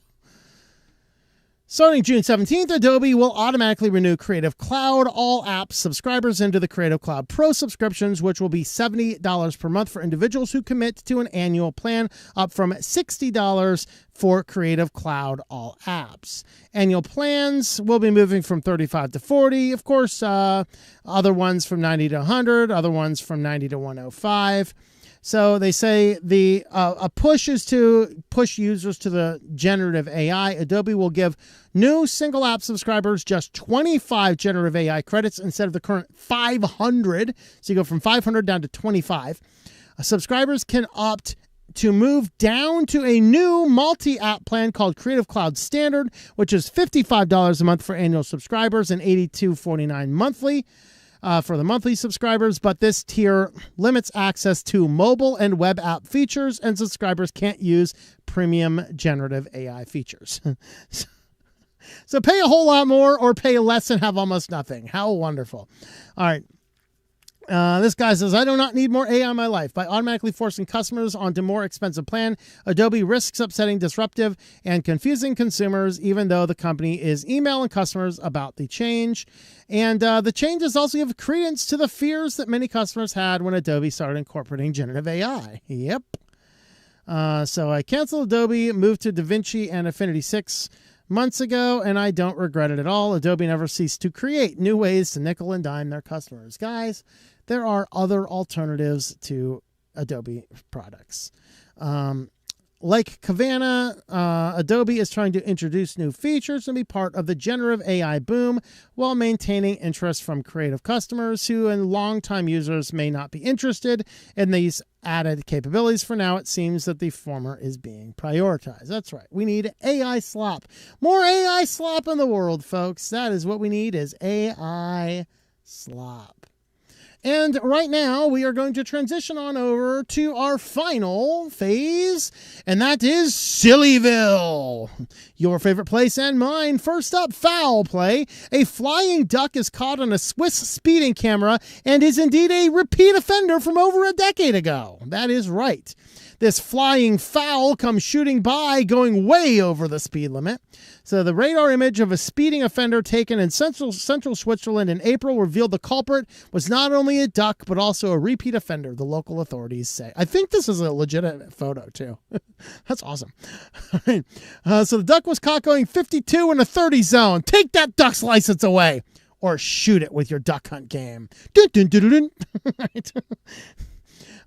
Starting June 17th, Adobe will automatically renew Creative Cloud All Apps subscribers into the Creative Cloud Pro subscriptions, which will be $70 per month for individuals who commit to an annual plan, up from $60 for Creative Cloud All Apps. Annual plans will be moving from $35 to $40. Of course, other ones from $90 to $100, other ones from $90 to $105. So they say a push is to push users to the generative AI. Adobe will give new single app subscribers just 25 generative AI credits instead of the current 500. So you go from 500 down to 25. Subscribers can opt to move down to a new multi-app plan called Creative Cloud Standard, which is $55 a month for annual subscribers and $82.49 monthly. For the monthly subscribers, but this tier limits access to mobile and web app features, and subscribers can't use premium generative AI features. So pay a whole lot more or pay less and have almost nothing. How wonderful. All right. This guy says, I do not need more AI in my life. By automatically forcing customers onto more expensive plan, Adobe risks upsetting disruptive and confusing consumers, even though the company is emailing customers about the change. And the changes also give credence to the fears that many customers had when Adobe started incorporating generative AI. Yep. So I canceled Adobe, moved to DaVinci and Affinity 6 months ago, and I don't regret it at all. Adobe never ceased to create new ways to nickel and dime their customers. Guys, there are other alternatives to Adobe products. Like Kavana, Adobe is trying to introduce new features and be part of the generative AI boom while maintaining interest from creative customers who and longtime users may not be interested in these added capabilities. For now, it seems that the former is being prioritized. That's right. We need AI slop. More AI slop in the world, folks. That is what we need, is AI slop. And right now, we are going to transition on over to our final phase, and that is SillyVille, your favorite place and mine. First up, foul play. A flying duck is caught on a Swiss speeding camera and is indeed a repeat offender from over a decade ago. That is right. This flying fowl comes shooting by, going way over the speed limit. So the radar image of a speeding offender taken in central Switzerland in April revealed the culprit was not only a duck, but also a repeat offender, the local authorities say. I think this is a legitimate photo, too. That's awesome. All right. So the duck was caught going 52 in a 30 zone. Take that duck's license away, or shoot it with your duck hunt game. Dun, dun, dun, dun, dun. Right.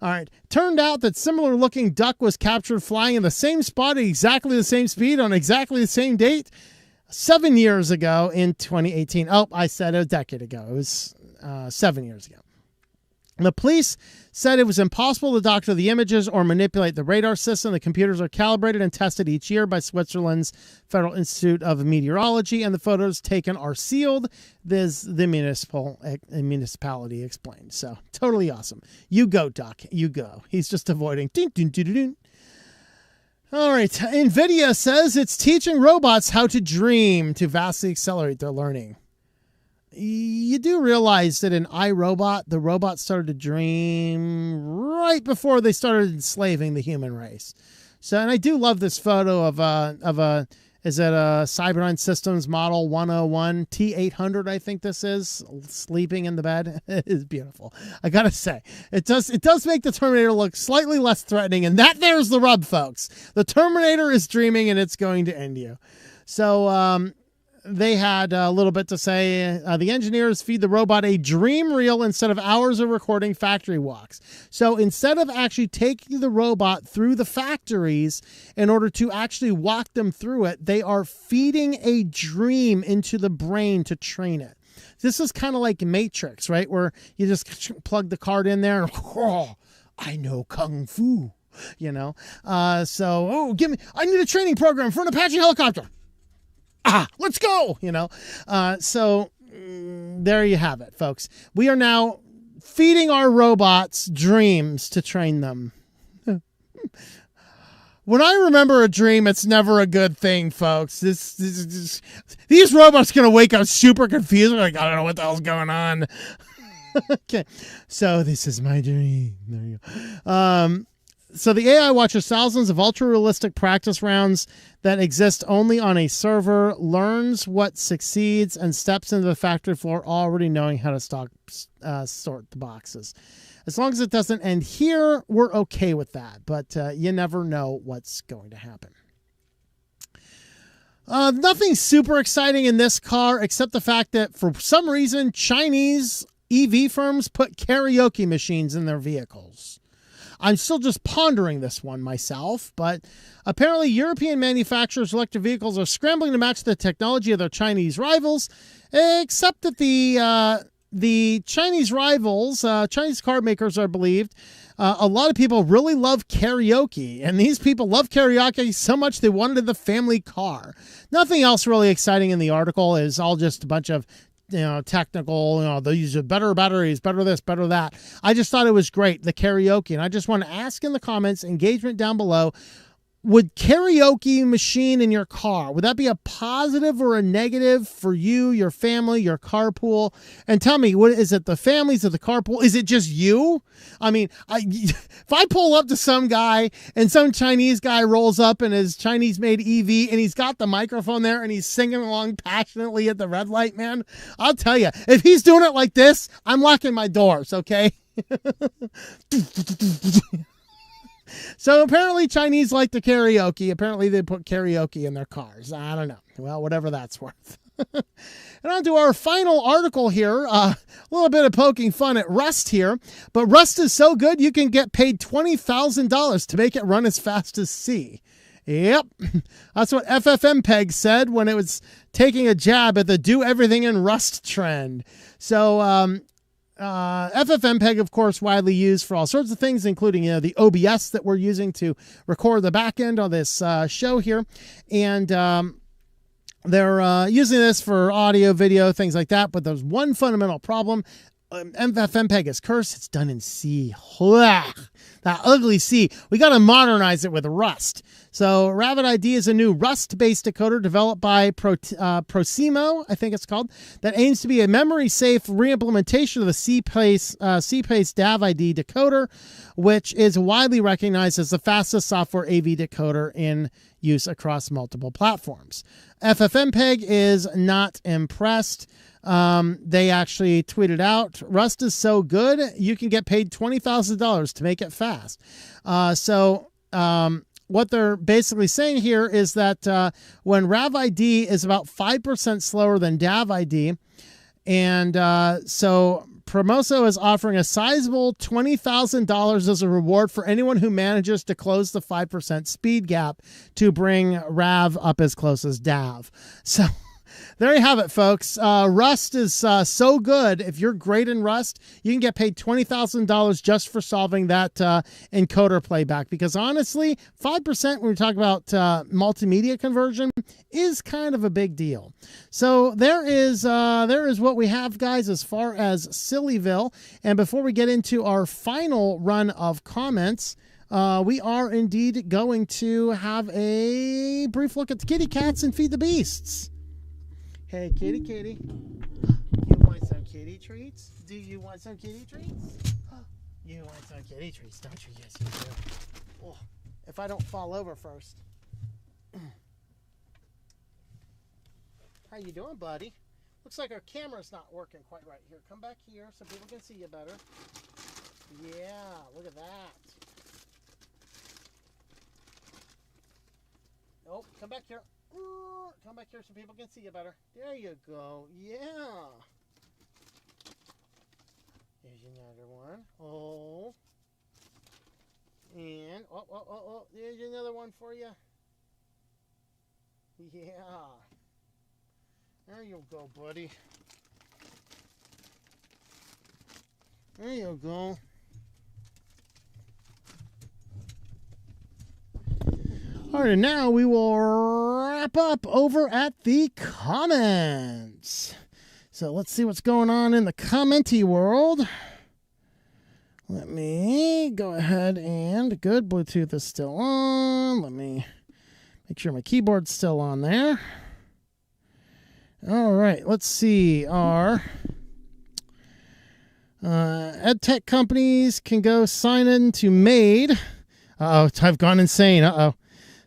All right. Turned out that similar looking duck was captured flying in the same spot at exactly the same speed on exactly the same date 7 years ago in 2018. Oh, I said a decade ago. It was 7 years ago. The police said it was impossible to doctor the images or manipulate the radar system. The computers are calibrated and tested each year by Switzerland's Federal Institute of Meteorology, and the photos taken are sealed. This the municipality explained. So totally awesome. You go, Duck. You go. He's just avoiding. Dun, dun, dun, dun, dun. All right. NVIDIA says it's teaching robots how to dream to vastly accelerate their learning. You do realize that in iRobot, the robots started to dream right before they started enslaving the human race. So, and I do love this photo of is it a Cyberdyne Systems Model 101 T800? I think this is, sleeping in the bed. It is beautiful. I gotta say, it does make the Terminator look slightly less threatening, and there's the rub, folks. The Terminator is dreaming, and it's going to end you. So, they had a little bit to say. The engineers feed the robot a dream reel instead of hours of recording factory walks. So instead of actually taking the robot through the factories in order to actually walk them through it, they are feeding a dream into the brain to train it. This is kind of like Matrix, right? Where you just plug the card in there and, oh, I know Kung Fu, you know? I need a training program for an Apache helicopter. Let's go, you know. So there you have it, folks. We are now feeding our robots dreams to train them. When I remember a dream, it's never a good thing, folks. These robots going to wake up super confused. Like, I don't know what the hell's going on. Okay, so this is my dream. There you go. So the AI watches thousands of ultra-realistic practice rounds that exist only on a server, learns what succeeds, and steps into the factory floor already knowing how to sort the boxes. As long as it doesn't end here, we're okay with that. But you never know what's going to happen. Nothing super exciting in this car, except the fact that for some reason, Chinese EV firms put karaoke machines in their vehicles. I'm still just pondering this one myself, but apparently European manufacturers of electric vehicles are scrambling to match the technology of their Chinese rivals, except that the Chinese rivals, Chinese car makers are believed, a lot of people really love karaoke, and these people love karaoke so much they wanted the family car. Nothing else really exciting in the article. Is all just a bunch of technical, they use better batteries, better this, better that. I just thought it was great, the karaoke. And I just want to ask in the comments, engagement down below, would karaoke machine in your car, would that be a positive or a negative for you, your family, your carpool? And tell me, what is it, the families of the carpool? Is it just you? I mean, if I pull up to some guy and some Chinese guy rolls up in his Chinese-made EV and he's got the microphone there and he's singing along passionately at the red light, man, I'll tell you, if he's doing it like this, I'm locking my doors, okay? So apparently Chinese like the karaoke. Apparently they put karaoke in their cars. I don't know. Well, whatever that's worth. And on to our final article here. A little bit of poking fun at Rust here. But Rust is so good you can get paid $20,000 to make it run as fast as C. Yep. That's what FFmpeg said when it was taking a jab at the do everything in Rust trend. So, FFmpeg, of course, widely used for all sorts of things, including the OBS that we're using to record the back end on this show here. And they're using this for audio, video, things like that. But there's one fundamental problem. FFmpeg is cursed. It's done in C. That ugly C. We got to modernize it with Rust. So RabbitID is a new Rust-based decoder developed by Prosimo, I think it's called, that aims to be a memory-safe reimplementation of the C-based DAV-ID decoder, which is widely recognized as the fastest software AV decoder in use across multiple platforms. FFmpeg is not impressed. They actually tweeted out, Rust is so good, you can get paid $20,000 to make it fast. What they're basically saying here is that when RavID is about 5% slower than DAV-ID, and so Promoso is offering a sizable $20,000 as a reward for anyone who manages to close the 5% speed gap to bring Rav up as close as DAV. So there you have it, folks. Rust is so good. If you're great in Rust, you can get paid $20,000 just for solving that encoder playback. Because honestly, 5% when we talk about multimedia conversion is kind of a big deal. So there is what we have, guys, as far as SillyVille. And before we get into our final run of comments, we are indeed going to have a brief look at the kitty cats and feed the beasts. Hey, kitty, kitty. You want some kitty treats? Do you want some kitty treats? You want some kitty treats, don't you? Yes, you do. Oh, if I don't fall over first. How you doing, buddy? Looks like our camera's not working quite right here. Come back here so people can see you better. Yeah, look at that. Oh, come back here. Come back here so people can see you better. There you go. Yeah. There's another one. Oh. And, oh. There's another one for you. Yeah. There you go, buddy. There you go. All right, now we will wrap up over at the comments. So let's see what's going on in the commenty world. Let me me go ahead and good. Bluetooth is still on. Let me make sure my keyboard's still on there. All right, let's see. Our EdTech companies can go sign in to MAID. Uh-oh, I've gone insane. Uh-oh.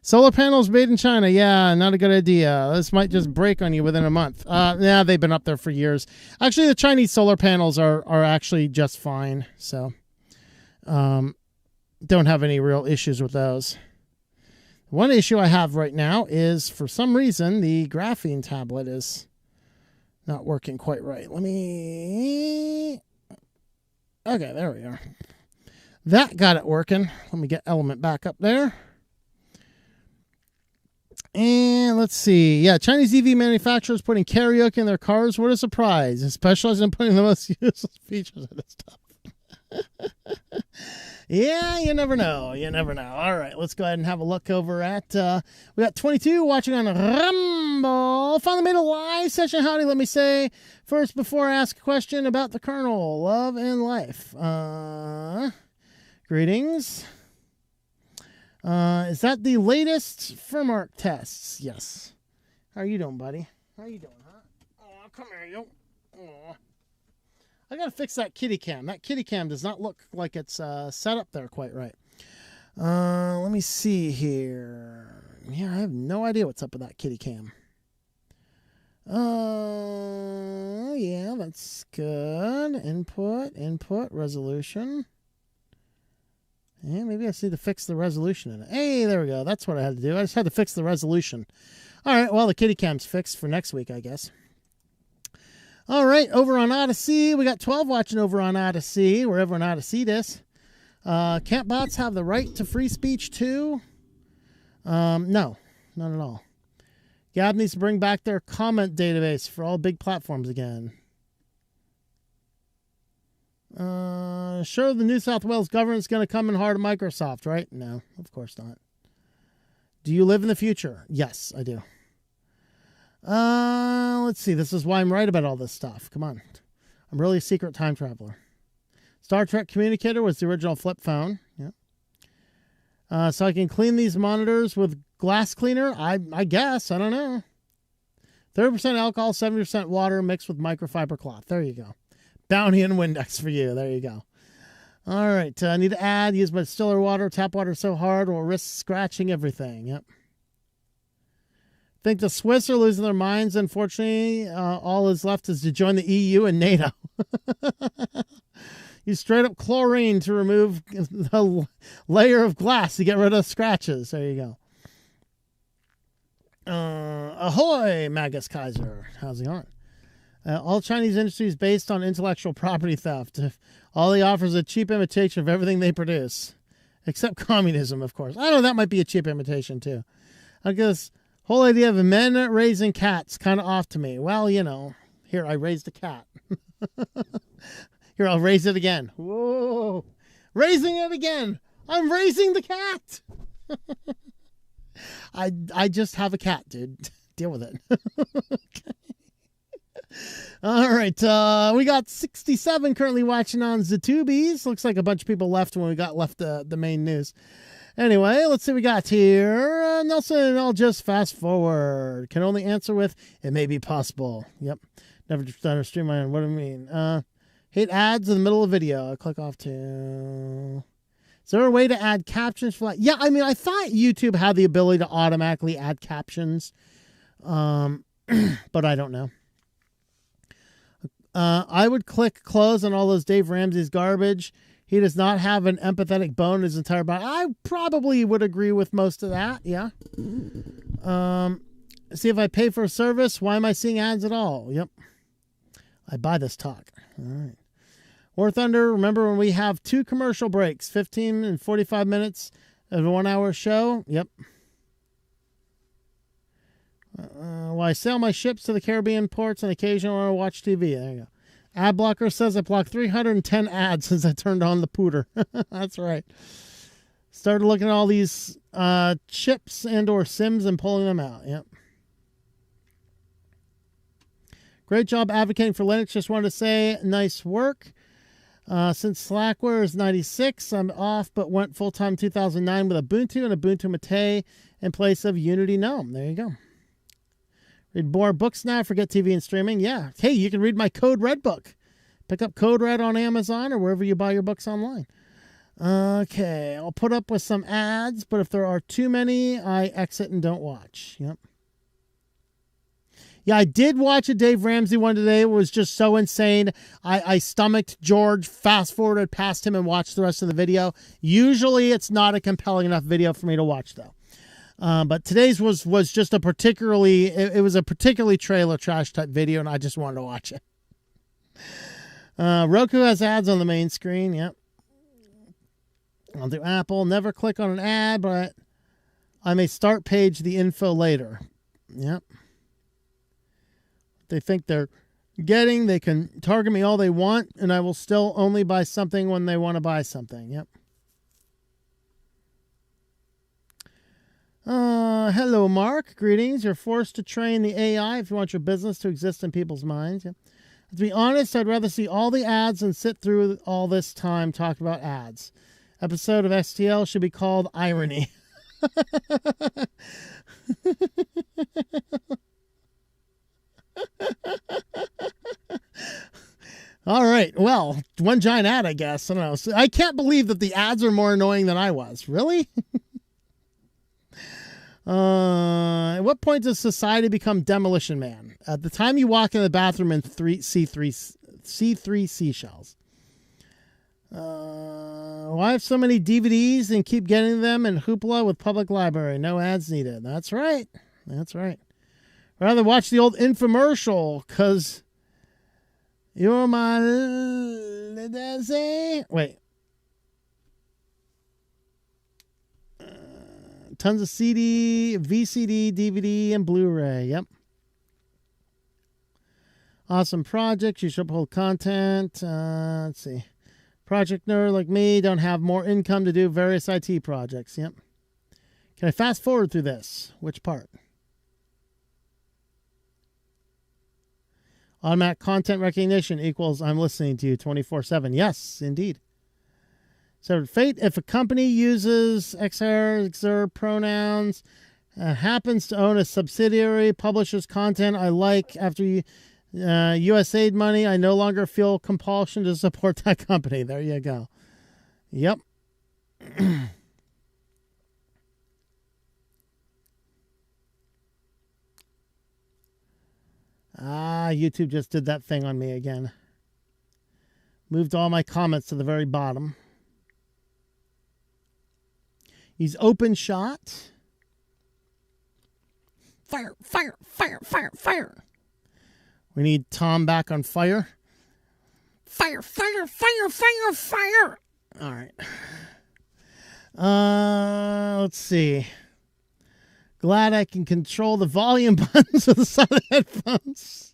Solar panels made in China. Yeah, not a good idea. This might just break on you within a month. Yeah, they've been up there for years. Actually, the Chinese solar panels are actually just fine. So, don't have any real issues with those. One issue I have right now is, for some reason, the graphene tablet is not working quite right. Let me... Okay, there we are. That got it working. Let me get Element back up there. And let's see. Yeah, Chinese EV manufacturers putting karaoke in their cars. What a surprise. They specialize in putting the most useless features in this stuff. Yeah, you never know. You never know. All right, let's go ahead and have a look over at... we got 22 watching on Rumble. Finally made a live session. Howdy, let me say first before I ask a question about the kernel. Love and life. Greetings. Is that the latest firmware tests? Yes. How are you doing, buddy? How are you doing, huh? Oh, come here, you. Oh. I gotta fix that kitty cam. That kitty cam does not look like it's set up there quite right. Let me see here. Yeah, I have no idea what's up with that kitty cam. Yeah, that's good. Input, resolution. Yeah, maybe I just need to fix the resolution in it. Hey, there we go. That's what I had to do. I just had to fix the resolution. All right, well, the kitty cam's fixed for next week, I guess. All right, over on Odyssey, we got 12 watching over on Odyssey, wherever on Odyssey this. Can't bots have the right to free speech too? No, not at all. Gab needs to bring back their comment database for all big platforms again. Sure, the New South Wales government's going to come in hard on Microsoft, right? No, of course not. Do you live in the future? Yes, I do. Let's see. This is why I'm right about all this stuff. Come on. I'm really a secret time traveler. Star Trek Communicator was the original flip phone. Yeah. So I can clean these monitors with glass cleaner? I guess. I don't know. 30% alcohol, 70% water mixed with microfiber cloth. There you go. Bounty and Windex for you. There you go. All right. I need to add, use my distiller water. Tap water so hard will risk scratching everything. Yep. Think the Swiss are losing their minds. Unfortunately, all is left is to join the EU and NATO. Use straight up chlorine to remove the layer of glass to get rid of scratches. There you go. Ahoy, Magus Kaiser. How's it going? All Chinese industry is based on intellectual property theft. All he offers is a cheap imitation of everything they produce. Except communism, of course. I don't know, that might be a cheap imitation, too. I guess whole idea of men raising cats kind of off to me. Well, you know, here, I raised a cat. Here, I'll raise it again. Whoa. Raising it again. I'm raising the cat. I just have a cat, dude. Deal with it. Okay. All right. We got 67 currently watching on Zatubies. Looks like a bunch of people left when we got left the main news. Anyway, let's see what we got here. Nelson, I'll just fast forward. Can only answer with, it may be possible. Yep. Never done a stream on. What do I mean? Hate ads in the middle of a video. I'll click off to... Is there a way to add captions for that? Yeah, I mean, I thought YouTube had the ability to automatically add captions. But I don't know. I would click close on all those Dave Ramsey's garbage. He does not have an empathetic bone in his entire body. I probably would agree with most of that. Yeah. See if I pay for a service. Why am I seeing ads at all? Yep. I buy this talk. All right. War Thunder, remember when we have 2 commercial breaks, 15 and 45 minutes of a 1-hour show? Yep. Well, I sail my ships to the Caribbean ports and occasionally want to watch TV. There you go. Ad blocker says I blocked 310 ads since I turned on the pooter. That's right. Started looking at all these chips and or SIMs and pulling them out. Yep. Great job advocating for Linux. Just wanted to say nice work. Since Slackware is 96, I'm off, but went full-time 2009 with Ubuntu and Ubuntu Mate in place of Unity GNOME. There you go. Read more books now. Forget TV and streaming. Yeah. Hey, you can read my Code Red book. Pick up Code Red on Amazon or wherever you buy your books online. Okay. I'll put up with some ads, but if there are too many, I exit and don't watch. Yep. Yeah, I did watch a Dave Ramsey one today. It was just so insane. I stomached George, fast-forwarded past him, and watched the rest of the video. Usually, it's not a compelling enough video for me to watch, though. But today's was just a particularly trailer trash type video, and I just wanted to watch it. Roku has ads on the main screen. Yep. I'll do Apple. Never click on an ad, but I may start page the info later. Yep. They think they're getting, they can target me all they want, and I will still only buy something when they want to buy something. Yep. Hello, Mark. Greetings. You're forced to train the AI if you want your business to exist in people's minds. Yep. To be honest, I'd rather see all the ads than sit through all this time talking about ads. Episode of STL should be called Irony. All right. Well, one giant ad, I guess. I don't know. So I can't believe that the ads are more annoying than I was. Really? At what point does society become Demolition Man? At the time you walk in the bathroom and see three seashells. Why have so many DVDs and keep getting them in Hoopla with public library? No ads needed. That's right. That's right. Rather watch the old infomercial because you're my... Wait. Tons of CD, VCD, DVD, and Blu-ray. Yep. Awesome projects. You should upload content. Let's see. Project nerd like me don't have more income to do various IT projects. Yep. Can I fast forward through this? Which part? Automatic content recognition equals I'm listening to you 24/7. Yes, indeed. So fate, if a company uses XR pronouns, happens to own a subsidiary, publishes content I like after USAID money, I no longer feel compulsion to support that company. There you go. Yep. YouTube just did that thing on me again. Moved all my comments to the very bottom. He's open shot. Fire, fire, fire, fire, fire. We need Tom back on fire. Fire, fire, fire, fire, fire. All right. Let's see. Glad I can control the volume buttons with the side of the headphones.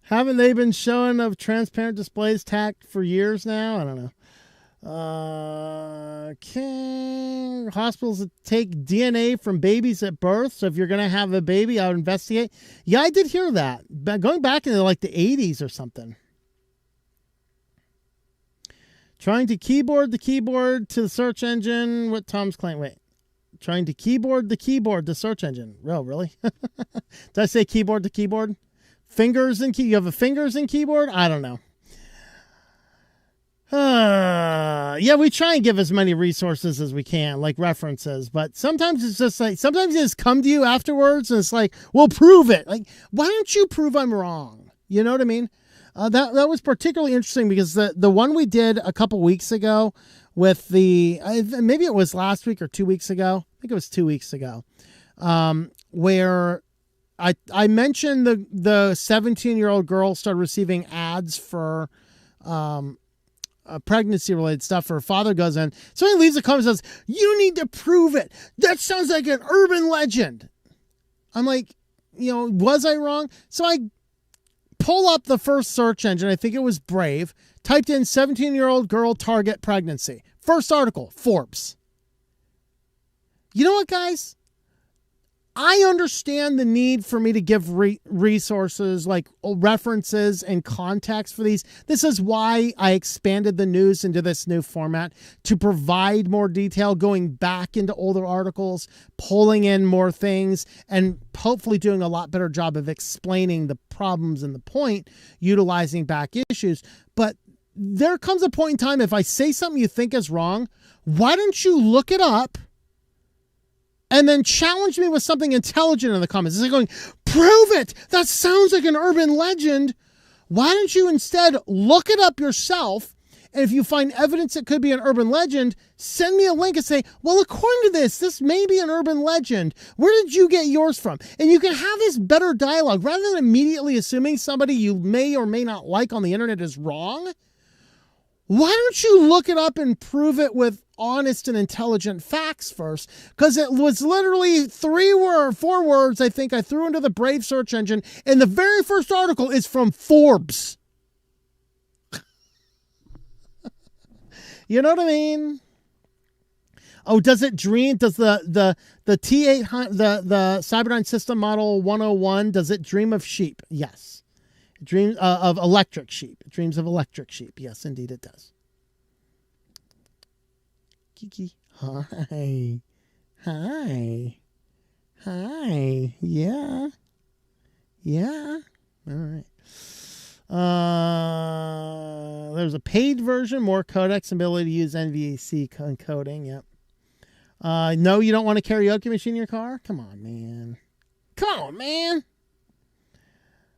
Haven't they been showing of transparent displays tacked for years now? I don't know. Okay. Hospitals take DNA from babies at birth. So if you're going to have a baby, I would investigate. Yeah, I did hear that. Going back into like the 80s or something. Trying to keyboard the keyboard to the search engine. What Tom's claim? Wait. Trying to keyboard the keyboard to search engine. Oh, really? Did I say keyboard to keyboard? Fingers and key. You have a fingers and keyboard? I don't know. Yeah, we try and give as many resources as we can, like references, but sometimes it's just like, sometimes they just come to you afterwards and it's like, well, prove it. Like, why don't you prove I'm wrong? You know what I mean? That was particularly interesting because the one we did a couple weeks ago with maybe it was last week or 2 weeks ago. I think it was 2 weeks ago, where I mentioned the 17-year-old girl started receiving ads for pregnancy-related stuff. Her father goes in. Somebody leaves a comment and says, you need to prove it. That sounds like an urban legend. I'm like, was I wrong? So I pull up the first search engine. I think it was Brave. Typed in 17-year-old girl target pregnancy. First article, Forbes. You know what, guys? I understand the need for me to give resources like references and context for these. This is why I expanded the news into this new format, to provide more detail, going back into older articles, pulling in more things, and hopefully doing a lot better job of explaining the problems and the point, utilizing back issues. But there comes a point in time, if I say something you think is wrong, why don't you look it up and then challenge me with something intelligent in the comments? It's like going, prove it! That sounds like an urban legend. Why don't you instead look it up yourself? And if you find evidence it could be an urban legend, send me a link and say, well, according to this may be an urban legend. Where did you get yours from? And you can have this better dialogue rather than immediately assuming somebody you may or may not like on the internet is wrong. Why don't you look it up and prove it with honest and intelligent facts first? Because it was literally 3 or 4 words I think I threw into the Brave search engine, and the very first article is from Forbes. You know what I mean? Oh, does it dream? Does the T800, the Cyberdyne System Model 101, does it dream of sheep? Yes. It dreams of electric sheep. It dreams of electric sheep. Yes, indeed it does. Kiki. Hi. Hi. Hi. Yeah. Yeah. All right. There's a paid version, more codecs, ability to use NVC encoding. Yep. No, you don't want a karaoke machine in your car? Come on, man. Come on, man.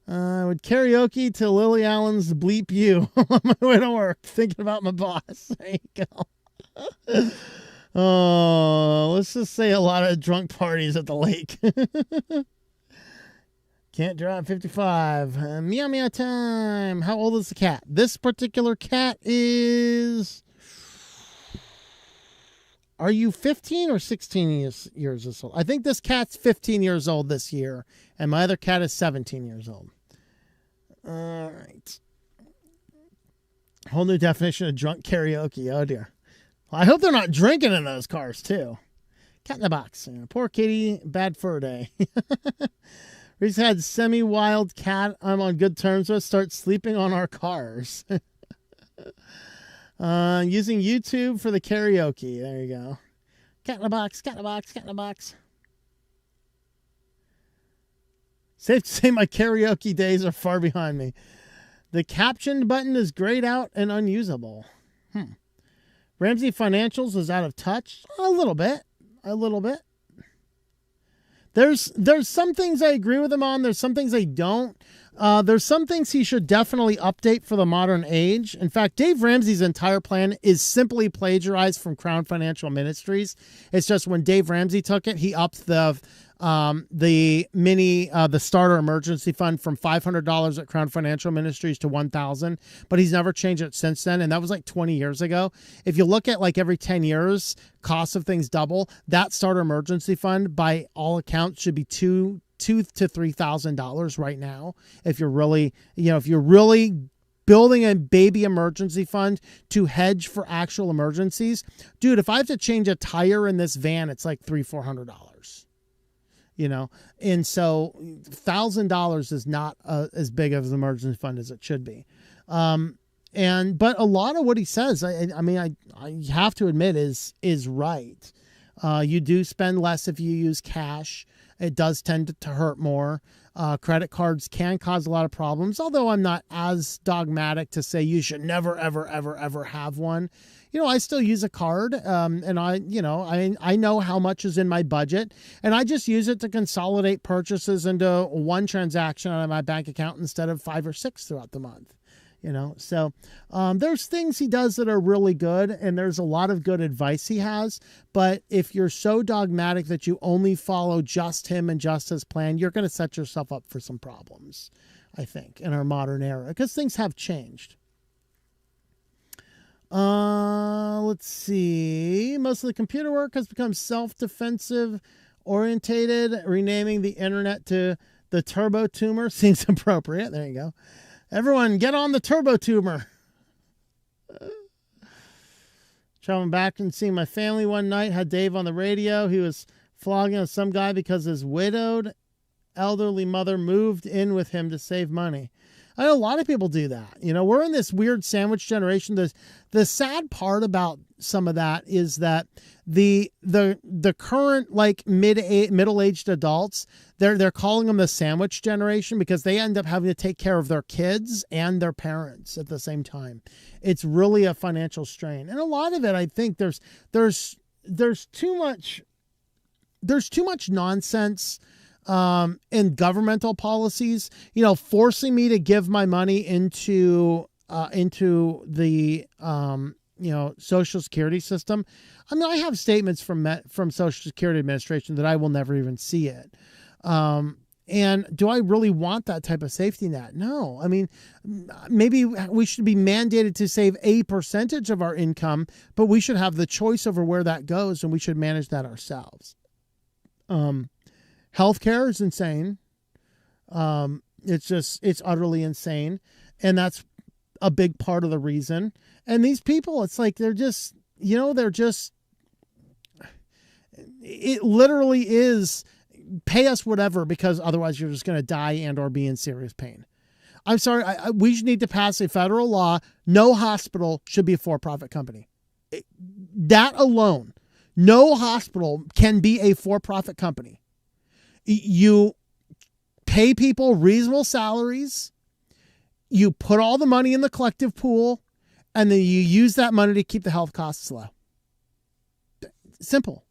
I would karaoke to Lily Allen's Bleep You on my way to work, thinking about my boss. There you go. Oh, let's just say a lot of drunk parties at the lake. Can't drive 55. Meow meow time. How old is the cat? This particular cat is... Are you 15 or 16 years old? I think this cat's 15 years old this year, and my other cat is 17 years old. All right. Whole new definition of drunk karaoke. Oh, dear. Well, I hope they're not drinking in those cars, too. Cat in the box. Poor kitty, bad fur day. We just had semi-wild cat I'm on good terms with start sleeping on our cars. Using YouTube for the karaoke. There you go. Cat in the box, cat in the box, cat in the box. Safe to say my karaoke days are far behind me. The captioned button is grayed out and unusable. Ramsey Financials is out of touch. A little bit. A little bit. There's some things I agree with him on. There's some things I don't. There's some things he should definitely update for the modern age. In fact, Dave Ramsey's entire plan is simply plagiarized from Crown Financial Ministries. It's just when Dave Ramsey took it, he upped the starter emergency fund from $500 at Crown Financial Ministries to $1,000, but he's never changed it since then. And that was like 20 years ago. If you look at like every 10 years, costs of things double. That starter emergency fund, by all accounts, should be $2,000 to $3,000 right now. If you're really building a baby emergency fund to hedge for actual emergencies, dude, if I have to change a tire in this van, it's like $300-400. And so $1,000 is not as big of an emergency fund as it should be. But a lot of what he says, I have to admit is right. You do spend less if you use cash. It does tend to hurt more. Credit cards can cause a lot of problems, although I'm not as dogmatic to say you should never, ever, ever, ever have one. I still use a card, and I know how much is in my budget, and I just use it to consolidate purchases into one transaction out of my bank account instead of 5 or 6 throughout the month. So there's things he does that are really good, and there's a lot of good advice he has. But if you're so dogmatic that you only follow just him and just his plan, you're going to set yourself up for some problems, I think, in our modern era, because things have changed. Let's see. Most of the computer work has become self-defensive orientated. Renaming the internet to the turbo tumor seems appropriate. There you go. Everyone get on the turbo tumor. Traveling back and seeing my family one night, had Dave on the radio. He was flogging of some guy because his widowed elderly mother moved in with him to save money. I know a lot of people do that. You know, we're in this weird sandwich generation. The sad part about some of that is that the current like middle-aged adults, they're calling them the sandwich generation because they end up having to take care of their kids and their parents at the same time. It's really a financial strain. And a lot of it, I think there's too much nonsense in governmental policies, you know, forcing me to give my money into the, you know, Social Security system. I mean, I have statements from Social Security Administration that I will never even see it. And do I really want that type of safety net? No. I mean, maybe we should be mandated to save a percentage of our income, but we should have the choice over where that goes, and we should manage that ourselves. Healthcare is insane. It's utterly insane. And that's a big part of the reason. And these people, it's like, it literally is pay us whatever, because otherwise you're just going to die and or be in serious pain. I'm sorry. We need to pass a federal law. No hospital should be a for-profit company. That alone, no hospital can be a for-profit company. You pay people reasonable salaries, you put all the money in the collective pool, and then you use that money to keep the health costs low. Simple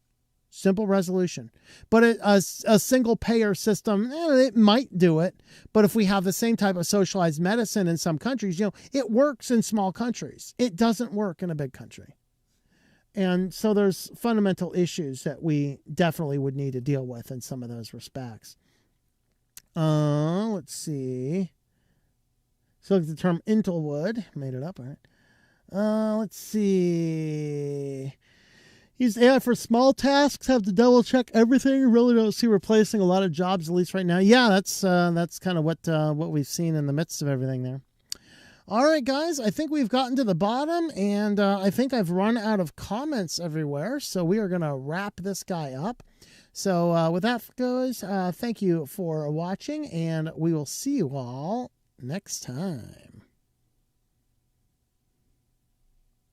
resolution. But a single payer system, it might do it. But if we have the same type of socialized medicine in some countries, you know, it works in small countries. It doesn't work in a big country. And so there's fundamental issues that we definitely would need to deal with in some of those respects. Let's see. So look at the term Intlewood. Made it up, all right. Let's see. Use AI for small tasks. Have to double check everything. Really don't see replacing a lot of jobs, at least right now. Yeah, that's kind of what we've seen in the midst of everything there. All right, guys, I think we've gotten to the bottom, and I think I've run out of comments everywhere, so we are going to wrap this guy up. So with that, guys, thank you for watching, and we will see you all next time.